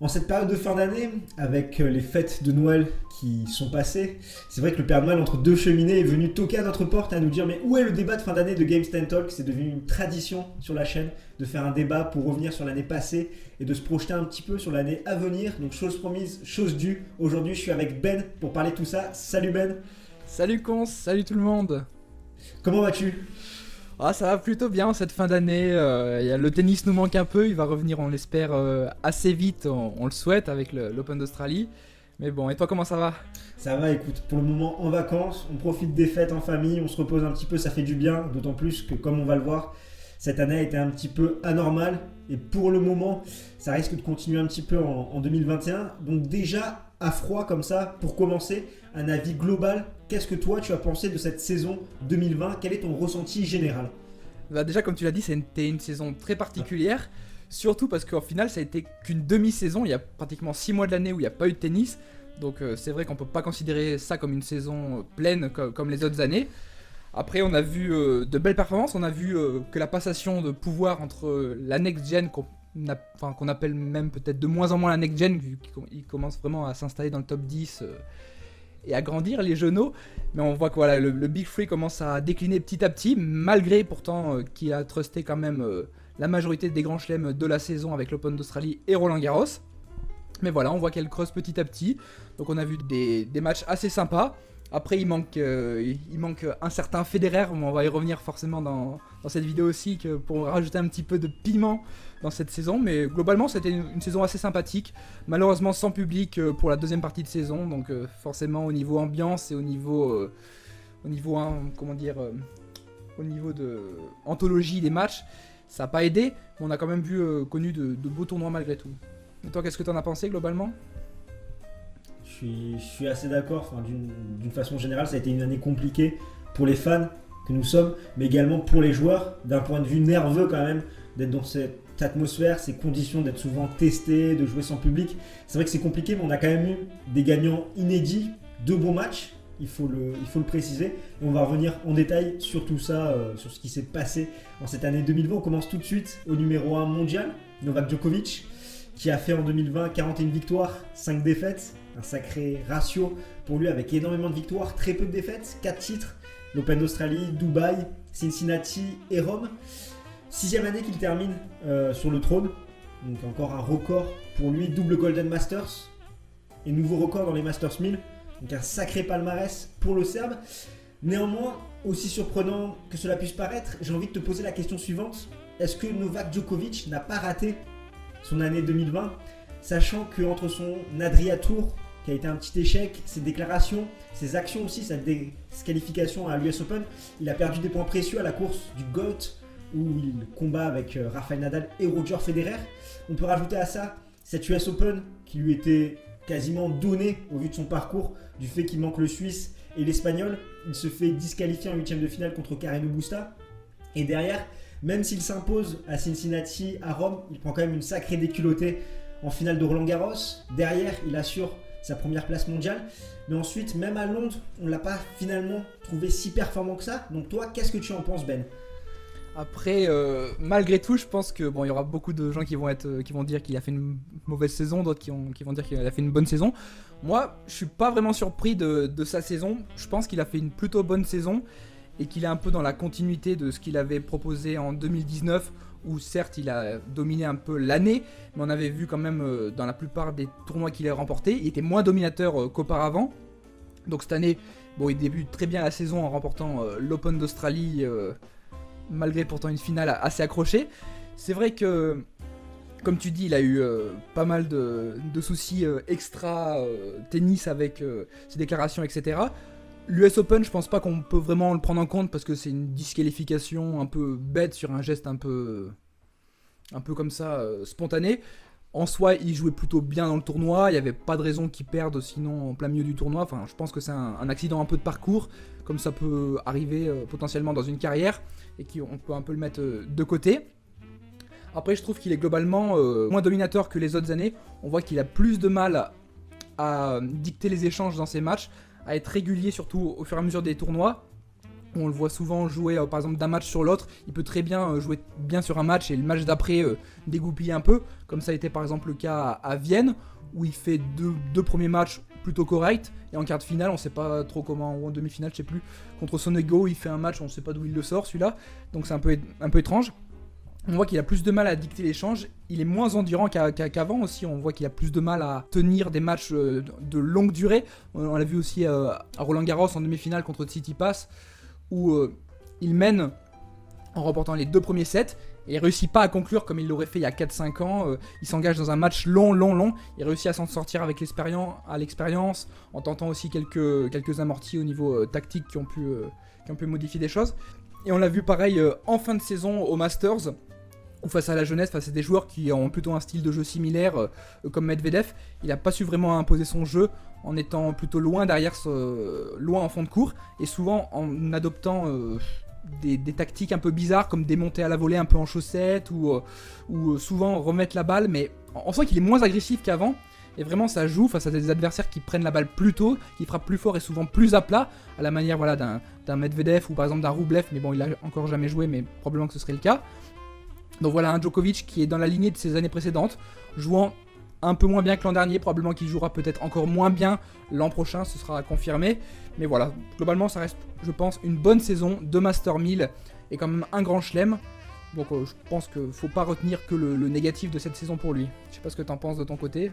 En cette période de fin d'année, avec les fêtes de Noël qui sont passées, c'est vrai que le Père Noël entre deux cheminées est venu toquer à notre porte et à nous dire mais où est le débat de fin d'année de Games Talk. C'est devenu une tradition sur la chaîne de faire un débat pour revenir sur l'année passée et de se projeter un petit peu sur l'année à venir. Donc chose promise, chose due. Aujourd'hui je suis avec Ben pour parler de tout ça. Salut Ben. Salut Cons, salut tout le monde. Comment vas-tu? Ah, ça va plutôt bien cette fin d'année. Le tennis nous manque un peu, il va revenir, on l'espère, assez vite, on le souhaite, avec l'Open d'Australie. Mais bon, et toi, comment ça va? Ça va, écoute, pour le moment en vacances, on profite des fêtes en famille, on se repose un petit peu, ça fait du bien, d'autant plus que comme on va le voir, cette année a été un petit peu anormale et pour le moment, ça risque de continuer un petit peu en 2021. Donc déjà, à froid comme ça, pour commencer, un avis global, qu'est-ce que toi tu as pensé de cette saison 2020? Quel est ton ressenti général? Bah déjà, comme tu l'as dit, c'était une saison très particulière, surtout parce qu'au final, ça a été qu'une demi-saison. Il y a pratiquement 6 mois de l'année où il n'y a pas eu de tennis. Donc c'est vrai qu'on peut pas considérer ça comme une saison pleine comme les autres années. Après, on a vu de belles performances. On a vu que la passation de pouvoir entre la next-gen, qu'on appelle même peut-être de moins en moins la next-gen, vu qu'il commence vraiment à s'installer dans le top 10 et à grandir, les jeuneaux. Mais on voit que voilà, le Big Free commence à décliner petit à petit, malgré pourtant qu'il a trusté quand même la majorité des grands chelems de la saison avec l'Open d'Australie et Roland Garros. Mais voilà, on voit qu'elle creuse petit à petit. Donc on a vu des matchs assez sympas. Après, il manque un certain Federer, mais on va y revenir forcément dans cette vidéo aussi, pour rajouter un petit peu de piment dans cette saison. Mais globalement, c'était une saison assez sympathique. Malheureusement, sans public pour la deuxième partie de saison. Donc forcément, au niveau ambiance et au niveau de anthologie des matchs, ça n'a pas aidé. Mais on a quand même connu de beaux tournois malgré tout. Et toi, qu'est-ce que tu en as pensé globalement ? Je suis assez d'accord, enfin, d'une façon générale, ça a été une année compliquée pour les fans que nous sommes, mais également pour les joueurs, d'un point de vue nerveux quand même, d'être dans cette atmosphère, ces conditions, d'être souvent testé, de jouer sans public. C'est vrai que c'est compliqué, mais on a quand même eu des gagnants inédits, deux bons matchs, il faut le préciser. Et on va revenir en détail sur tout ça, sur ce qui s'est passé en cette année 2020. On commence tout de suite au numéro 1 mondial, Novak Djokovic, qui a fait en 2020 41 victoires, 5 défaites. Un sacré ratio pour lui avec énormément de victoires, très peu de défaites, 4 titres, l'Open d'Australie, Dubaï, Cincinnati et Rome. 6e année qu'il termine sur le trône, donc encore un record pour lui, double Golden Masters et nouveau record dans les Masters 1000, donc un sacré palmarès pour le Serbe. Néanmoins, aussi surprenant que cela puisse paraître, j'ai envie de te poser la question suivante. Est-ce que Novak Djokovic n'a pas raté son année 2020, sachant qu'entre son Adria Tour, qui a été un petit échec, ses déclarations, ses actions aussi, sa disqualification à l'US Open, il a perdu des points précieux à la course du GOAT, où il combat avec Rafael Nadal et Roger Federer. On peut rajouter à ça cette US Open qui lui était quasiment donnée au vu de son parcours, du fait qu'il manque le Suisse et l'Espagnol. Il se fait disqualifier en 8e de finale contre Carreño Busta. Et derrière, même s'il s'impose à Cincinnati, à Rome, il prend quand même une sacrée déculottée en finale de Roland Garros. Derrière, il assure sa première place mondiale. Mais ensuite, même à Londres, on ne l'a pas finalement trouvé si performant que ça. Donc toi, qu'est-ce que tu en penses, Ben? Après, malgré tout, je pense que il y aura beaucoup de gens qui vont dire qu'il a fait une mauvaise saison, d'autres qui vont dire qu'il a fait une bonne saison. Moi, je suis pas vraiment surpris de sa saison. Je pense qu'il a fait une plutôt bonne saison et qu'il est un peu dans la continuité de ce qu'il avait proposé en 2019, où certes il a dominé un peu l'année, mais on avait vu quand même dans la plupart des tournois qu'il a remportés, il était moins dominateur qu'auparavant. Donc cette année, il débute très bien la saison en remportant l'Open d'Australie, malgré pourtant une finale assez accrochée. C'est vrai que, comme tu dis, il a eu pas mal de soucis extra tennis avec ses déclarations, etc. L'US Open, je pense pas qu'on peut vraiment le prendre en compte parce que c'est une disqualification un peu bête sur un geste un peu comme ça, spontané. En soi, il jouait plutôt bien dans le tournoi, il n'y avait pas de raison qu'il perde sinon en plein milieu du tournoi. Enfin, je pense que c'est un accident un peu de parcours, comme ça peut arriver potentiellement dans une carrière, et qu'on peut un peu le mettre de côté. Après, je trouve qu'il est globalement moins dominateur que les autres années. On voit qu'il a plus de mal à dicter les échanges dans ses matchs, à être régulier surtout au fur et à mesure des tournois. On le voit souvent jouer par exemple d'un match sur l'autre. Il peut très bien jouer bien sur un match et le match d'après dégoupiller un peu, comme ça a été par exemple le cas à Vienne, où il fait deux premiers matchs plutôt corrects, et en quart de finale on sait pas trop comment, ou en demi-finale je sais plus, contre Sonego il fait un match, on sait pas d'où il le sort celui-là, donc c'est un peu étrange. On voit qu'il a plus de mal à dicter l'échange, il est moins endurant qu'avant aussi, on voit qu'il a plus de mal à tenir des matchs de longue durée. On l'a vu aussi à Roland Garros en demi-finale contre Tsitsipas, où il mène en remportant les 2 premiers sets, et il réussit pas à conclure comme il l'aurait fait il y a 4-5 ans. Il s'engage dans un match long, il réussit à s'en sortir avec l'expérience, en tentant aussi quelques amortis au niveau tactique qui ont pu modifier des choses. Et on l'a vu pareil en fin de saison au Masters, ou face à la jeunesse, face à des joueurs qui ont plutôt un style de jeu similaire, comme Medvedev. Il n'a pas su vraiment imposer son jeu en étant plutôt loin derrière, loin en fond de court, et souvent en adoptant des tactiques un peu bizarres, comme des montées à la volée un peu en chaussettes, ou souvent remettre la balle, mais on sent qu'il est moins agressif qu'avant. Et vraiment ça joue face à des adversaires qui prennent la balle plus tôt, qui frappent plus fort et souvent plus à plat, à la manière voilà, d'un Medvedev ou par exemple d'un Rublev, mais bon il a encore jamais joué, mais probablement que ce serait le cas. Donc voilà un Djokovic qui est dans la lignée de ses années précédentes, jouant un peu moins bien que l'an dernier, probablement qu'il jouera peut-être encore moins bien l'an prochain, ce sera confirmé. Mais voilà, globalement ça reste, je pense, une bonne saison de Master 1000 et quand même un grand chelem. Donc je pense qu'il ne faut pas retenir que le négatif de cette saison pour lui. Je sais pas ce que tu en penses de ton côté.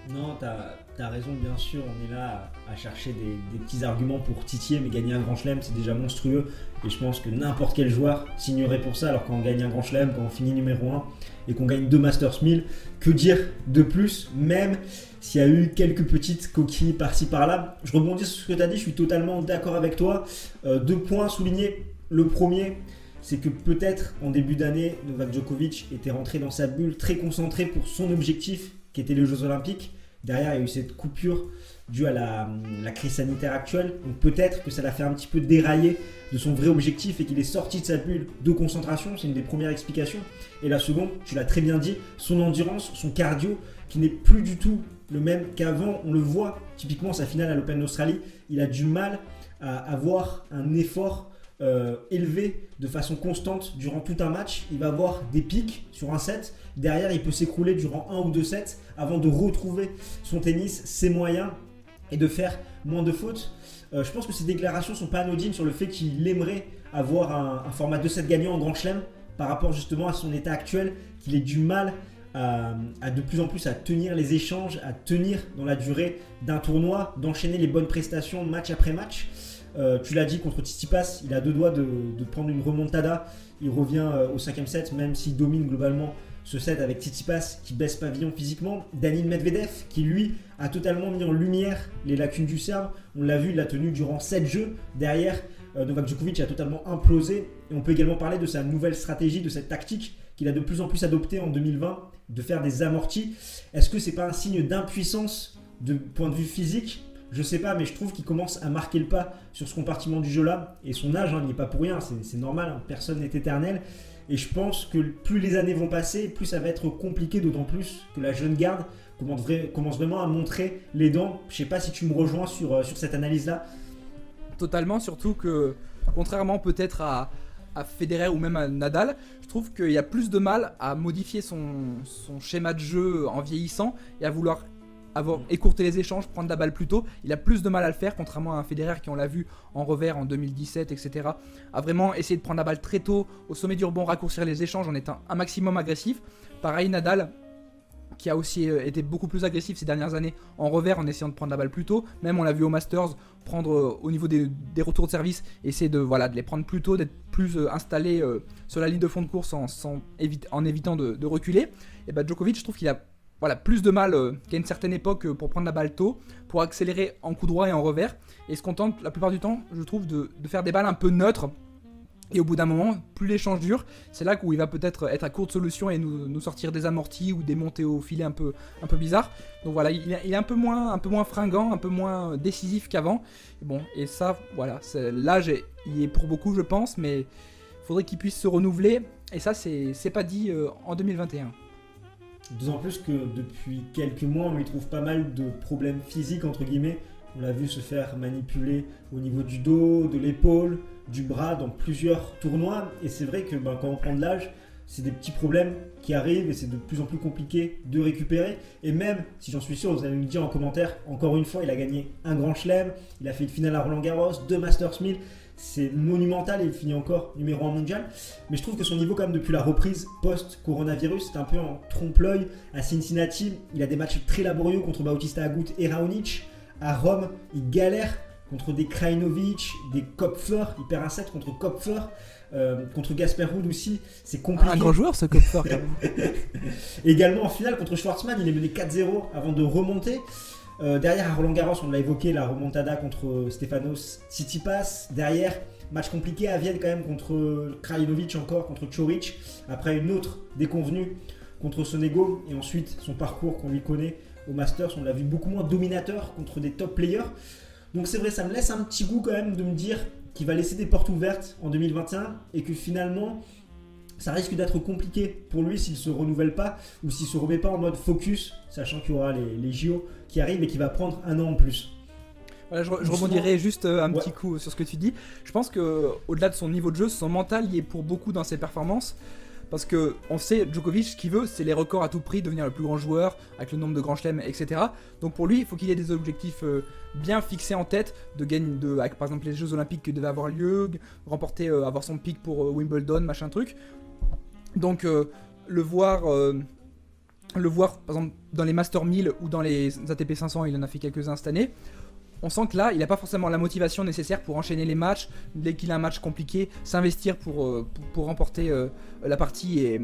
Non, t'as raison, bien sûr, on est là à chercher des petits arguments pour titiller, mais gagner un grand chelem, c'est déjà monstrueux, et je pense que n'importe quel joueur signerait pour ça, alors quand on gagne un grand chelem, quand on finit numéro 1, et qu'on gagne 2 Masters 1000, que dire de plus, même s'il y a eu quelques petites coquilles par-ci par-là. Je rebondis sur ce que t'as dit, je suis totalement d'accord avec toi. 2 points soulignés. Le premier, c'est que peut-être en début d'année, Novak Djokovic était rentré dans sa bulle, très concentré pour son objectif, qui était les Jeux Olympiques. Derrière, il y a eu cette coupure due à la crise sanitaire actuelle. Donc peut-être que ça l'a fait un petit peu dérailler de son vrai objectif et qu'il est sorti de sa bulle de concentration. C'est une des premières explications. Et la seconde, tu l'as très bien dit, son endurance, son cardio, qui n'est plus du tout le même qu'avant. On le voit, typiquement sa finale à l'Open d'Australie, il a du mal à avoir un effort élevé de façon constante durant tout un match. Il va avoir des pics sur un set, derrière il peut s'écrouler durant 1 ou 2 sets avant de retrouver son tennis, ses moyens et de faire moins de fautes. Je pense que ces déclarations sont pas anodines sur le fait qu'il aimerait avoir un format 2-7 gagnant en Grand Chelem par rapport justement à son état actuel, qu'il ait du mal à de plus en plus à tenir les échanges, à tenir dans la durée d'un tournoi, d'enchaîner les bonnes prestations match après match. Tu l'as dit, contre Tsitsipas, il a 2 doigts de prendre une remontada. Il revient au 5ème set, même s'il domine globalement ce set avec Tsitsipas qui baisse pavillon physiquement. Daniil Medvedev qui lui a totalement mis en lumière les lacunes du Serbe. On l'a vu, il l'a tenu durant 7 jeux. Derrière, Novak Djokovic a totalement implosé. Et on peut également parler de sa nouvelle stratégie, de cette tactique qu'il a de plus en plus adoptée en 2020, de faire des amortis. Est-ce que c'est pas un signe d'impuissance de point de vue physique ? Je sais pas, mais je trouve qu'il commence à marquer le pas sur ce compartiment du jeu-là. Et son âge, il n'est pas pour rien, c'est normal, personne n'est éternel. Et je pense que plus les années vont passer, plus ça va être compliqué, d'autant plus que la jeune garde commence vraiment à montrer les dents. Je sais pas si tu me rejoins sur cette analyse-là. Totalement, surtout que, contrairement peut-être à Federer ou même à Nadal, je trouve qu'il y a plus de mal à modifier son schéma de jeu en vieillissant et à vouloir écourter les échanges, prendre la balle plus tôt. Il a plus de mal à le faire, contrairement à un Federer qui, on l'a vu en revers en 2017, etc., a vraiment essayé de prendre la balle très tôt, au sommet du rebond, raccourcir les échanges en étant un maximum agressif. Pareil, Nadal, qui a aussi été beaucoup plus agressif ces dernières années en revers en essayant de prendre la balle plus tôt. Même on l'a vu au Masters, prendre au niveau des retours de service, essayer de les prendre plus tôt, d'être plus installé sur la ligne de fond de course en évitant de reculer. Et Djokovic, je trouve qu'il a plus de mal qu'à une certaine époque pour prendre la balle tôt, pour accélérer en coup droit et en revers, et se contente la plupart du temps, je trouve, de faire des balles un peu neutres. Et au bout d'un moment, plus l'échange dure, c'est là où il va peut-être être à court de solution et nous sortir des amortis ou des montées au filet un peu bizarres. Donc voilà, il est un peu moins fringant, un peu moins décisif qu'avant. Et ça, voilà, l'âge il est pour beaucoup, je pense, mais il faudrait qu'il puisse se renouveler. Et ça, c'est pas dit en 2021. D'autant plus que depuis quelques mois, on lui trouve pas mal de problèmes physiques, entre guillemets, On l'a vu se faire manipuler au niveau du dos, de l'épaule, du bras dans plusieurs tournois. Et c'est vrai que quand on prend de l'âge, c'est des petits problèmes qui arrivent et c'est de plus en plus compliqué de récupérer. Et même, si j'en suis sûr, vous allez me dire en commentaire, encore une fois, il a gagné un grand chelem, il a fait une finale à Roland-Garros, 2 Masters 1000. C'est monumental et il finit encore numéro 1 mondial. Mais je trouve que son niveau, quand même, depuis la reprise post-coronavirus, c'est un peu en trompe-l'œil. À Cincinnati, il a des matchs très laborieux contre Bautista Agut et Raonic. À Rome, il galère contre des Krajinovic, des Kopfer. Il perd un set contre Kopfer. Contre Gasper Ruud aussi, c'est compliqué. Un grand joueur ce Kopfer quand même. Également en finale contre Schwartzmann, il est mené 4-0 avant de remonter. Derrière à Roland Garros, on l'a évoqué, la remontada contre Stefanos Tsitsipas. Derrière, match compliqué à Vienne quand même contre Krajinovic encore, contre Ćorić. Après une autre déconvenue contre Sonego. Et ensuite son parcours qu'on lui connaît au Masters, on l'a vu beaucoup moins dominateur contre des top players. Donc c'est vrai, ça me laisse un petit goût quand même de me dire qu'il va laisser des portes ouvertes en 2021 et que finalement ça risque d'être compliqué pour lui s'il ne se renouvelle pas ou s'il ne se remet pas en mode focus, sachant qu'il y aura les JO qui arrivent et qu'il va prendre un an en plus. Voilà, je rebondirai juste un petit coup sur ce que tu dis. Je pense qu'au-delà de son niveau de jeu, son mental y est pour beaucoup dans ses performances. Parce qu'on sait, Djokovic, ce qu'il veut, c'est les records à tout prix, devenir le plus grand joueur, avec le nombre de grands chelems, etc. Donc pour lui, il faut qu'il ait des objectifs bien fixés en tête, de gagner, avec par exemple les Jeux Olympiques qui devaient avoir lieu, remporter, avoir son pic pour Wimbledon, machin truc. Donc le voir, par exemple, dans les Master 1000 ou dans les ATP 500, il en a fait quelques-uns cette année. On sent que là, il n'a pas forcément la motivation nécessaire pour enchaîner les matchs, dès qu'il a un match compliqué, s'investir pour remporter la partie et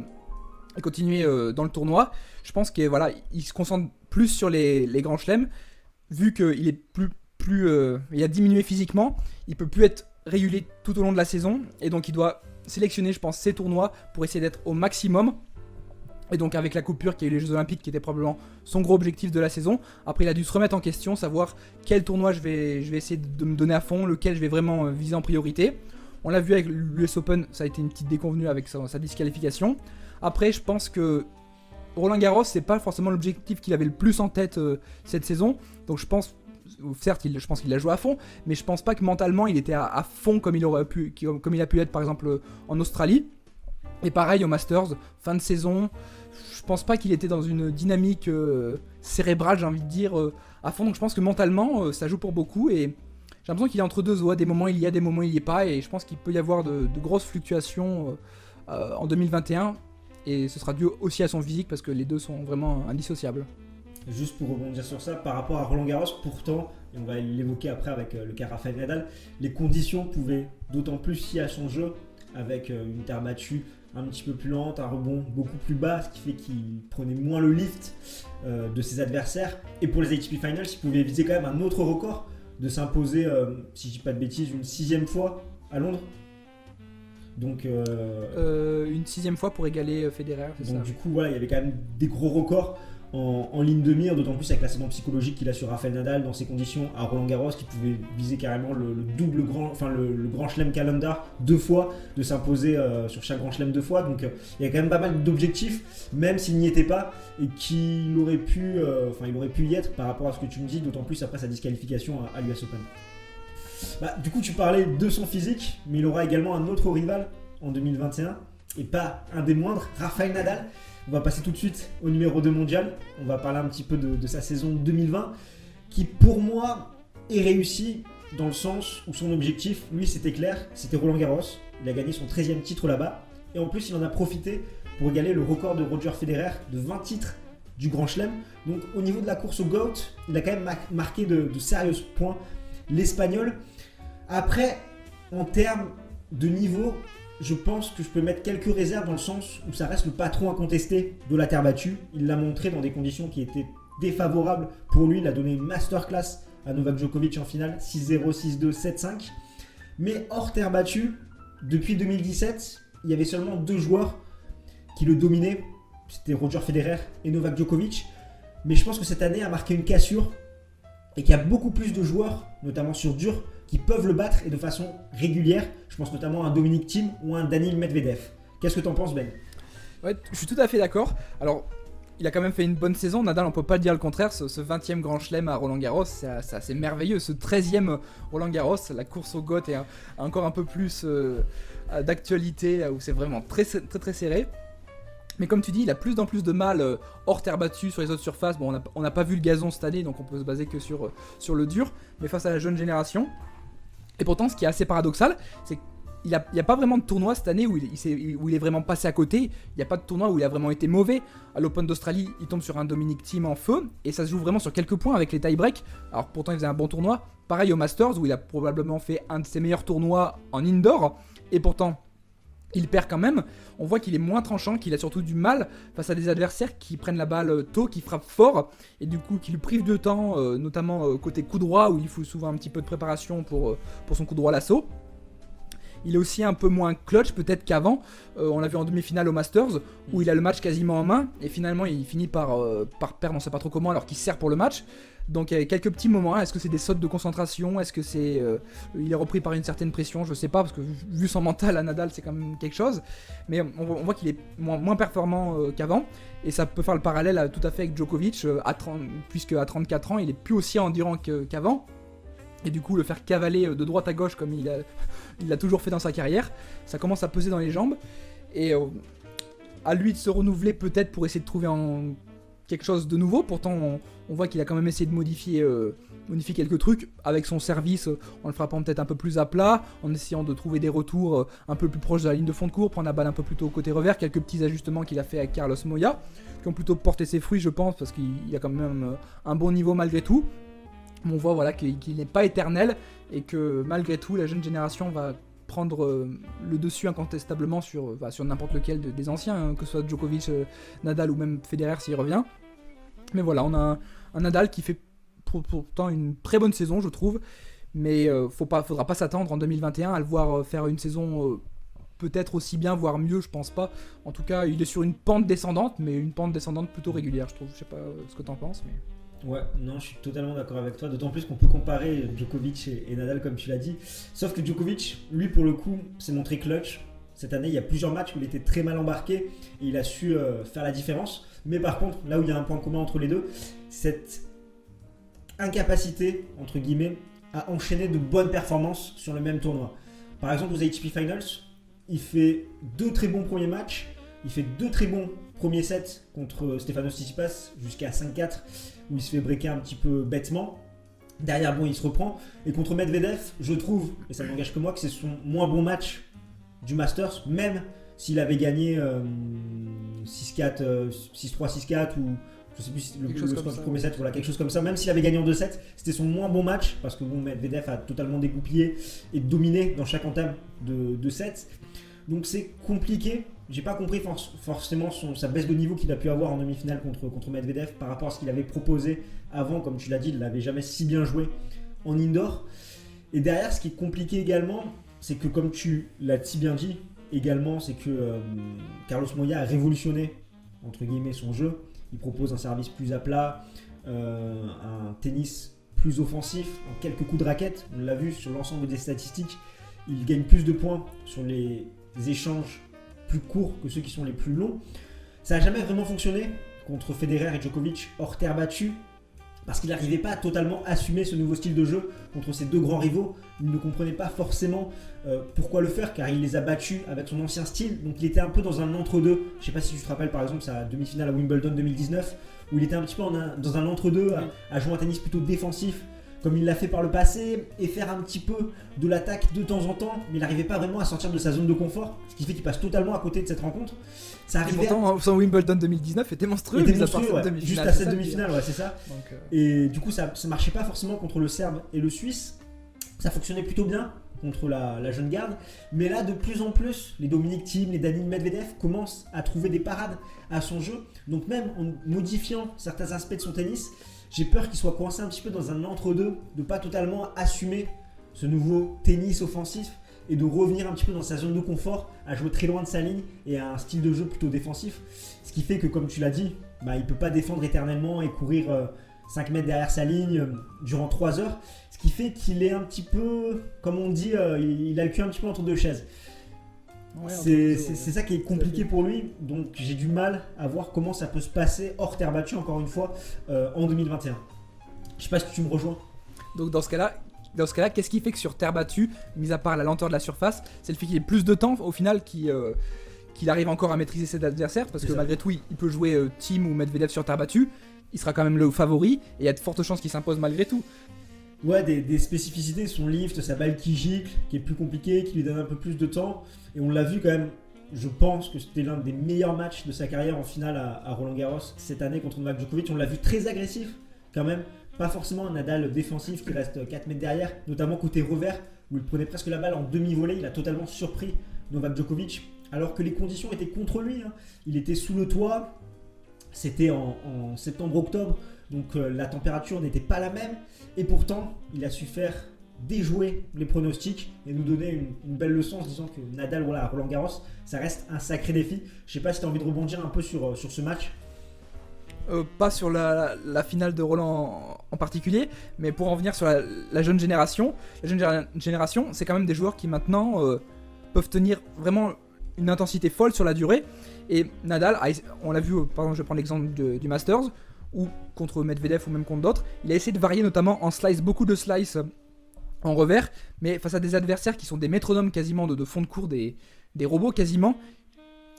continuer dans le tournoi. Je pense qu'il voilà, il se concentre plus sur les grands chelems, vu qu'il est il a diminué physiquement, il peut plus être régulé tout au long de la saison, et donc il doit sélectionner, je pense, ses tournois pour essayer d'être au maximum. Et donc avec la coupure qui a eu les Jeux Olympiques qui était probablement son gros objectif de la saison, après il a dû se remettre en question, savoir quel tournoi je vais essayer de me donner à fond, lequel je vais vraiment viser en priorité. On l'a vu avec l'US Open, ça a été une petite déconvenue avec sa disqualification. Après je pense que Roland Garros c'est pas forcément l'objectif qu'il avait le plus en tête cette saison, donc je pense, certes je pense qu'il a joué à fond, mais je pense pas que mentalement il était à fond comme il a pu être par exemple en Australie. Et pareil au Masters, fin de saison, je pense pas qu'il était dans une dynamique cérébrale, j'ai envie de dire, à fond. Donc je pense que mentalement, ça joue pour beaucoup. Et j'ai l'impression qu'il est entre deux eaux. Des moments il y a, des moments il y est pas. Et je pense qu'il peut y avoir de grosses fluctuations en 2021. Et ce sera dû aussi à son physique parce que les deux sont vraiment indissociables. Juste pour rebondir sur ça, par rapport à Roland Garros, pourtant, et on va l'évoquer après avec le cas Rafael Nadal, les conditions pouvaient d'autant plus fier à son jeu avec une terre battue un petit peu plus lente, un rebond beaucoup plus bas, ce qui fait qu'il prenait moins le lift de ses adversaires. Et pour les ATP Finals, il pouvait viser quand même un autre record de s'imposer, si je dis pas de bêtises, une 6e fois à Londres. Donc une 6e fois pour égaler Federer, c'est donc ça. Du coup, voilà, il y avait quand même des gros records en ligne de mire, d'autant plus avec l'ascendant psychologique qu'il a sur Rafael Nadal dans ces conditions à Roland Garros, qui pouvait viser carrément le double grand, enfin le grand chelem calendar 2 fois, de s'imposer sur chaque grand chelem 2 fois. Donc il y a quand même pas mal d'objectifs, même s'il n'y était pas, et qu'il aurait pu, il aurait pu y être par rapport à ce que tu me dis, d'autant plus après sa disqualification à l'US Open. Du coup, tu parlais de son physique, mais il aura également un autre rival en 2021, et pas un des moindres, Rafael Nadal. On va passer tout de suite au numéro 2 mondial. On va parler un petit peu de sa saison 2020, qui pour moi est réussie dans le sens où son objectif, lui, c'était clair, c'était Roland Garros. Il a gagné son 13e titre là-bas. Et en plus, il en a profité pour égaler le record de Roger Federer de 20 titres du Grand Chelem. Donc au niveau de la course au GOAT, il a quand même marqué de sérieux points l'Espagnol. Après, en termes de niveau, je pense que je peux mettre quelques réserves dans le sens où ça reste le patron incontesté de la terre battue. Il l'a montré dans des conditions qui étaient défavorables pour lui. Il a donné une masterclass à Novak Djokovic en finale, 6-0, 6-2, 7-5. Mais hors terre battue, depuis 2017, il y avait seulement 2 joueurs qui le dominaient. C'était Roger Federer et Novak Djokovic. Mais je pense que cette année a marqué une cassure et qu'il y a beaucoup plus de joueurs, notamment sur dur, qui peuvent le battre et de façon régulière. Je pense notamment à un Dominic Thiem ou à un Daniil Medvedev. Qu'est-ce que t'en penses, Ben ? Ouais, je suis tout à fait d'accord. Alors, il a quand même fait une bonne saison. Nadal, on peut pas dire le contraire. Ce 20e Grand Chelem à Roland-Garros, c'est merveilleux. Ce 13e Roland-Garros, la course au GOAT est encore un peu plus d'actualité, où c'est vraiment très, très, très serré. Mais comme tu dis, il a plus en plus de mal hors terre battue sur les autres surfaces. Bon, on n'a pas vu le gazon cette année, donc on peut se baser que sur le dur. Mais face à la jeune génération. Et pourtant, ce qui est assez paradoxal, c'est qu'il n'y a pas vraiment de tournoi cette année où il est vraiment passé à côté. Il n'y a pas de tournoi où il a vraiment été mauvais. À l'Open d'Australie, il tombe sur un Dominic Thiem en feu. Et ça se joue vraiment sur quelques points avec les tie-breaks. Alors pourtant, il faisait un bon tournoi. Pareil au Masters, où il a probablement fait un de ses meilleurs tournois en indoor. Et pourtant, il perd quand même. On voit qu'il est moins tranchant, qu'il a surtout du mal face à des adversaires qui prennent la balle tôt, qui frappent fort, et du coup qui lui privent de temps, notamment côté coup droit, où il faut souvent un petit peu de préparation pour son coup droit l'assaut. Il est aussi un peu moins clutch peut-être qu'avant. On l'a vu en demi-finale au Masters, où il a le match quasiment en main, et finalement il finit par perdre, on sait pas trop comment, alors qu'il sert pour le match. Donc il y a quelques petits moments, est-ce que c'est des sautes de concentration, est-ce que c'est il est repris par une certaine pression, je sais pas, parce que vu son mental à Nadal c'est quand même quelque chose, mais on voit qu'il est moins performant qu'avant, et ça peut faire le parallèle tout à fait avec Djokovic, puisque à 34 ans il est plus aussi endurant qu'avant, et du coup le faire cavaler de droite à gauche comme il l'a toujours fait dans sa carrière, ça commence à peser dans les jambes, et à lui de se renouveler peut-être pour essayer de trouver quelque chose de nouveau. Pourtant on voit qu'il a quand même essayé de modifier quelques trucs avec son service, en le frappant peut-être un peu plus à plat, en essayant de trouver des retours un peu plus proches de la ligne de fond de cours, prendre la balle un peu plus tôt au côté revers, quelques petits ajustements qu'il a fait avec Carlos Moya, qui ont plutôt porté ses fruits je pense, parce qu'il a quand même un bon niveau malgré tout. Mais on voit voilà, qu'il n'est pas éternel, et que malgré tout la jeune génération va prendre le dessus incontestablement sur n'importe lequel des anciens, hein, que ce soit Djokovic, Nadal ou même Federer s'il revient. Mais voilà, on a un Nadal qui fait pourtant une très bonne saison je trouve, mais faudra pas s'attendre en 2021 à le voir faire une saison peut-être aussi bien, voire mieux, je pense pas. En tout cas, il est sur une pente descendante, mais une pente descendante plutôt régulière je trouve. Je sais pas ce que t'en penses, mais... Ouais, non, je suis totalement d'accord avec toi, d'autant plus qu'on peut comparer Djokovic et Nadal comme tu l'as dit, sauf que Djokovic, lui pour le coup, s'est montré clutch. Cette année, il y a plusieurs matchs où il était très mal embarqué et il a su faire la différence. Mais par contre, là où il y a un point commun entre les deux, cette incapacité, entre guillemets, à enchaîner de bonnes performances sur le même tournoi. Par exemple, aux ATP Finals, il fait 2 très bons premiers matchs, il fait 2 très bons premiers sets contre Stefanos Tsitsipas jusqu'à 5-4, où il se fait breaker un petit peu bêtement. Derrière, bon, il se reprend. Et contre Medvedev, je trouve, et ça ne m'engage que moi, que c'est son moins bon match du Masters, même s'il avait gagné 6-4, 6-3, 6-4, ou je sais plus le score du premier set, voilà, quelque chose comme ça. Même s'il avait gagné en 2 sets, c'était son moins bon match, parce que bon, Medvedev a totalement dégoupillé et dominé dans chaque entame de sets. Donc c'est compliqué. J'ai pas compris forcément sa baisse de niveau qu'il a pu avoir en demi-finale contre Medvedev par rapport à ce qu'il avait proposé avant. Comme tu l'as dit, il l'avait jamais si bien joué en indoor. Et derrière, ce qui est compliqué également, c'est que comme tu l'as si bien dit également, c'est que Carlos Moya a révolutionné entre guillemets son jeu. Il propose un service plus à plat, un tennis plus offensif, en quelques coups de raquette. On l'a vu sur l'ensemble des statistiques, il gagne plus de points sur les échanges plus courts que ceux qui sont les plus longs. Ça n'a jamais vraiment fonctionné contre Federer et Djokovic hors terre battue, parce qu'il n'arrivait pas à totalement assumer ce nouveau style de jeu contre ces 2 grands rivaux. Il ne comprenait pas forcément pourquoi le faire, car il les a battus avec son ancien style. Donc il était un peu dans un entre-deux. Je ne sais pas si tu te rappelles par exemple sa demi-finale à Wimbledon 2019, où il était un petit peu dans un entre-deux, à jouer un tennis plutôt défensif, comme il l'a fait par le passé, et faire un petit peu de l'attaque de temps en temps, mais il n'arrivait pas vraiment à sortir de sa zone de confort, ce qui fait qu'il passe totalement à côté de cette rencontre. Ça arrivait et pourtant, son Wimbledon 2019 était monstrueux, ouais, juste à cette demi-finale, ouais, c'est ça. Donc, et du coup, ça marchait pas forcément contre le Serbe et le Suisse. Ça fonctionnait plutôt bien contre la jeune garde, mais là, de plus en plus, les Dominic Thiem, les Daniil Medvedev commencent à trouver des parades à son jeu. Donc même en modifiant certains aspects de son tennis, j'ai peur qu'il soit coincé un petit peu dans un entre-deux, de pas totalement assumer ce nouveau tennis offensif et de revenir un petit peu dans sa zone de confort, à jouer très loin de sa ligne et à un style de jeu plutôt défensif. Ce qui fait que, comme tu l'as dit, il ne peut pas défendre éternellement et courir 5 mètres derrière sa ligne durant 3 heures. Ce qui fait qu'il est un petit peu, comme on dit, il a le cul un petit peu entre 2 chaises. Ouais, c'est ça qui est compliqué pour lui, donc j'ai du mal à voir comment ça peut se passer hors terre battue, encore une fois, en 2021. Je sais pas si tu me rejoins. Donc dans ce cas-là, qu'est-ce qui fait que sur terre battue, mis à part la lenteur de la surface, c'est le fait qu'il ait plus de temps au final qu'il arrive encore à maîtriser ses adversaires, parce que malgré tout, il peut jouer Thiem ou Medvedev sur terre battue, il sera quand même le favori, et il y a de fortes chances qu'il s'impose malgré tout. Ouais, des spécificités, son lift, sa balle qui gicle, qui est plus compliquée, qui lui donne un peu plus de temps, et on l'a vu quand même. Je pense que c'était l'un des meilleurs matchs de sa carrière en finale à Roland Garros cette année contre Novak Djokovic. On l'a vu très agressif quand même. Pas forcément un Nadal défensif qui reste 4 mètres derrière, notamment côté revers, où il prenait presque la balle en demi-volée. Il a totalement surpris Novak Djokovic, alors que les conditions étaient contre lui. Il était sous le toit, c'était en septembre-octobre, donc la température n'était pas la même. Et pourtant, il a su faire déjouer les pronostics et nous donner une belle leçon en se disant que Nadal, voilà, à Roland Garros, ça reste un sacré défi. Je sais pas si tu as envie de rebondir un peu sur ce match. Pas sur la finale de Roland en particulier, mais pour en venir sur la jeune génération. La jeune génération, c'est quand même des joueurs qui maintenant peuvent tenir vraiment une intensité folle sur la durée. Et Nadal, on l'a vu, par exemple, je prends l'exemple du Masters, ou contre Medvedev ou même contre d'autres, il a essayé de varier notamment en slice, beaucoup de slice en revers, mais face à des adversaires qui sont des métronomes quasiment de fond de cours, des robots quasiment,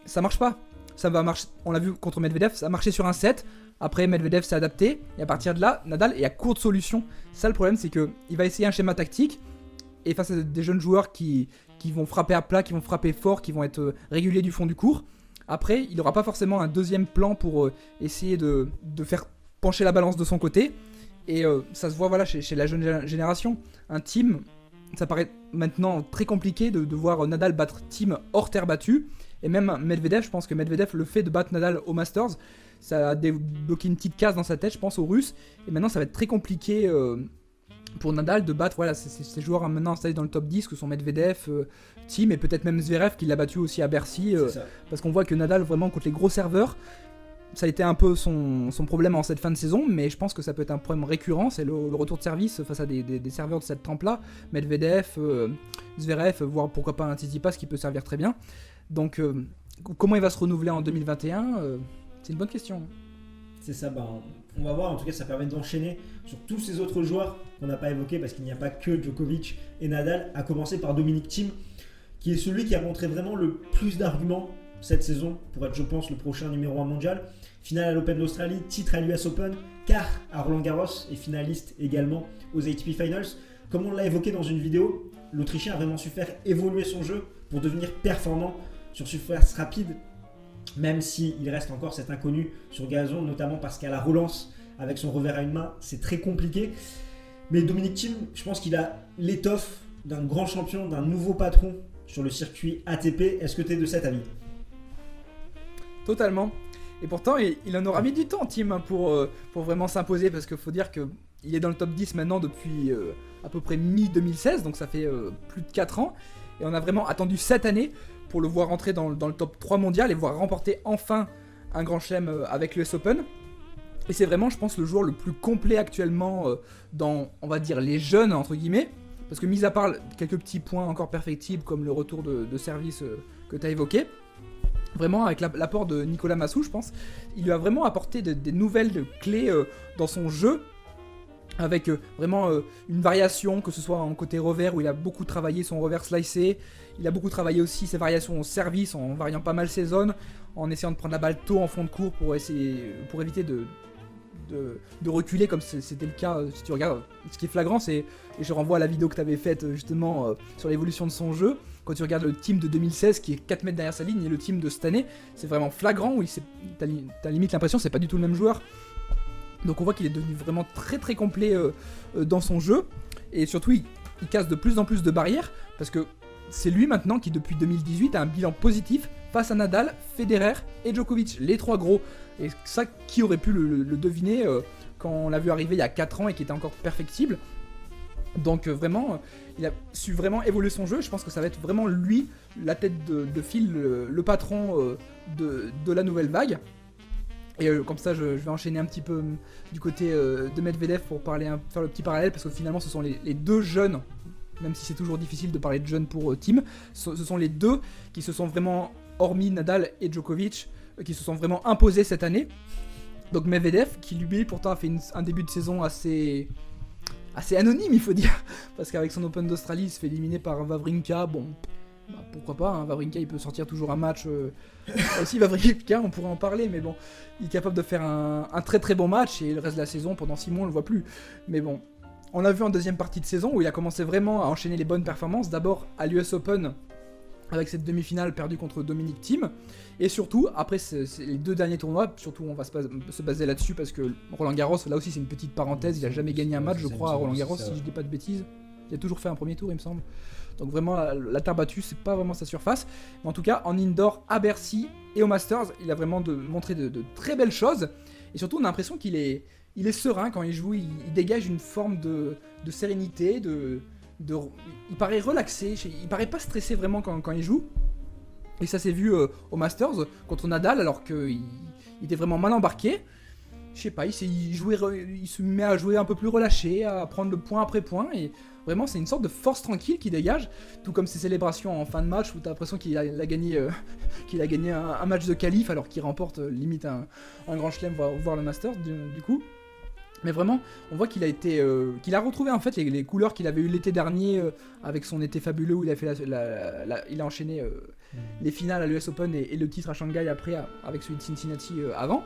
ça marche pas. Ça va marcher, on l'a vu contre Medvedev, ça a marché sur un set. Après, Medvedev s'est adapté, et à partir de là, Nadal est à court de solution. Ça, le problème, c'est qu'il va essayer un schéma tactique, et face à des jeunes joueurs qui vont frapper à plat, qui vont frapper fort, qui vont être réguliers du fond du court, après, il n'aura pas forcément un deuxième plan pour essayer de faire pencher la balance de son côté. Et ça se voit voilà, chez la jeune génération. Un Thiem, ça paraît maintenant très compliqué de voir Nadal battre Thiem hors terre battue. Et même Medvedev, je pense que Medvedev, le fait de battre Nadal au Masters, ça a débloqué une petite case dans sa tête, je pense, aux Russes. Et maintenant, ça va être très compliqué pour Nadal de battre voilà, ces joueurs maintenant installés dans le top 10, que sont Medvedev, Thiem et peut-être même Zverev, qui l'a battu aussi à Bercy. Parce qu'on voit que Nadal, vraiment, contre les gros serveurs, ça a été un peu son problème en cette fin de saison, mais je pense que ça peut être un problème récurrent, c'est le retour de service face à des serveurs de cette trempe-là, Medvedev, Zverev, voire pourquoi pas un Tsitsipas qui peut servir très bien. Donc comment il va se renouveler en 2021 c'est une bonne question. C'est ça, on va voir, en tout cas ça permet d'enchaîner sur tous ces autres joueurs qu'on n'a pas évoqués, parce qu'il n'y a pas que Djokovic et Nadal, à commencer par Dominic Thiem, qui est celui qui a montré vraiment le plus d'arguments cette saison pour être, je pense, le prochain numéro 1 mondial. Finale à l'Open d'Australie, titre à l'US Open, quart à Roland Garros et finaliste également aux ATP Finals. Comme on l'a évoqué dans une vidéo, l'Autrichien a vraiment su faire évoluer son jeu pour devenir performant sur surface rapide, même s'il reste encore cet inconnu sur gazon, notamment parce qu'à la relance, avec son revers à une main, c'est très compliqué. Mais Dominic Thiem, je pense qu'il a l'étoffe d'un grand champion, d'un nouveau patron sur le circuit ATP. Est-ce que tu es de cet avis ? Totalement. Et pourtant, il en aura mis du temps, Thiem, pour vraiment s'imposer, parce qu'il faut dire qu'il est dans le top 10 maintenant depuis à peu près mi-2016, donc ça fait plus de 4 ans. Et on a vraiment attendu cette année pour le voir rentrer dans le top 3 mondial et voir remporter enfin un grand chelem avec l'US Open. Et c'est vraiment, je pense, le joueur le plus complet actuellement dans, on va dire, les jeunes, entre guillemets. Parce que, mis à part quelques petits points encore perfectibles, comme le retour de service que tu as évoqué, vraiment, avec l'apport de Nicolas Massou, je pense, il lui a vraiment apporté des nouvelles clés dans son jeu, avec vraiment une variation, que ce soit en côté revers, où il a beaucoup travaillé son revers slicé, il a beaucoup travaillé aussi ses variations au service, en variant pas mal ses zones, en essayant de prendre la balle tôt en fond de cours pour éviter de reculer, comme c'était le cas, si tu regardes. Ce qui est flagrant, c'est, et je renvoie à la vidéo que tu avais faite justement sur l'évolution de son jeu, quand tu regardes le Thiem de 2016 qui est 4 mètres derrière sa ligne et le Thiem de cette année, c'est vraiment flagrant, où t'as limite l'impression que c'est pas du tout le même joueur. Donc on voit qu'il est devenu vraiment très très complet dans son jeu, et surtout il casse de plus en plus de barrières, parce que c'est lui maintenant qui depuis 2018 a un bilan positif face à Nadal, Federer et Djokovic, les trois gros. Et ça, qui aurait pu le deviner quand on l'a vu arriver il y a 4 ans et qui était encore perfectible. Donc vraiment, il a su vraiment évoluer son jeu. Je pense que ça va être vraiment lui, la tête de file, le patron de la nouvelle vague. Et comme ça, je vais enchaîner un petit peu du côté de Medvedev pour faire le petit parallèle, parce que finalement, ce sont les deux jeunes même si c'est toujours difficile de parler de jeunes pour Thiem. Ce sont les deux qui se sont vraiment, hormis Nadal et Djokovic, qui se sont vraiment imposés cette année. Donc Medvedev, qui lui pourtant a fait un début de saison assez anonyme, il faut dire, parce qu'avec son Open d'Australie, il se fait éliminer par Wawrinka. Bon, bah, pourquoi pas, hein, Wawrinka, il peut sortir toujours un match. Aussi, Wawrinka, on pourrait en parler, mais bon, il est capable de faire un très très bon match, et le reste de la saison, pendant 6 mois, on le voit plus. Mais bon, on l'a vu en deuxième partie de saison, où il a commencé vraiment à enchaîner les bonnes performances. D'abord à l'US Open, avec cette demi-finale perdue contre Dominic Thiem, et surtout, après les 2 derniers tournois, surtout on va se baser là-dessus, parce que Roland Garros, là aussi c'est une petite parenthèse, il a jamais gagné un match, je crois, à Roland Garros, si je dis pas de bêtises. Il a toujours fait un premier tour, il me semble. Donc vraiment, la terre battue, c'est pas vraiment sa surface. Mais en tout cas, en indoor, à Bercy et au Masters, il a vraiment montré de très belles choses. Et surtout, on a l'impression qu'il est serein quand il joue, il dégage une forme de sérénité, il paraît relaxé, il paraît pas stressé vraiment quand il joue. Et ça s'est vu au Masters contre Nadal, alors qu'il était vraiment mal embarqué. Je sais pas, il se met à jouer un peu plus relâché, à prendre le point après point, et vraiment c'est une sorte de force tranquille qui dégage, tout comme ses célébrations en fin de match où t'as l'impression qu'il a gagné un match de qualif alors qu'il remporte limite un grand chelem, voire le Masters du coup. Mais vraiment, on voit qu'il a retrouvé en fait les couleurs qu'il avait eu l'été dernier avec son été fabuleux où il a fait il a enchaîné les finales à l'US Open et le titre à Shanghai après avec celui de Cincinnati avant.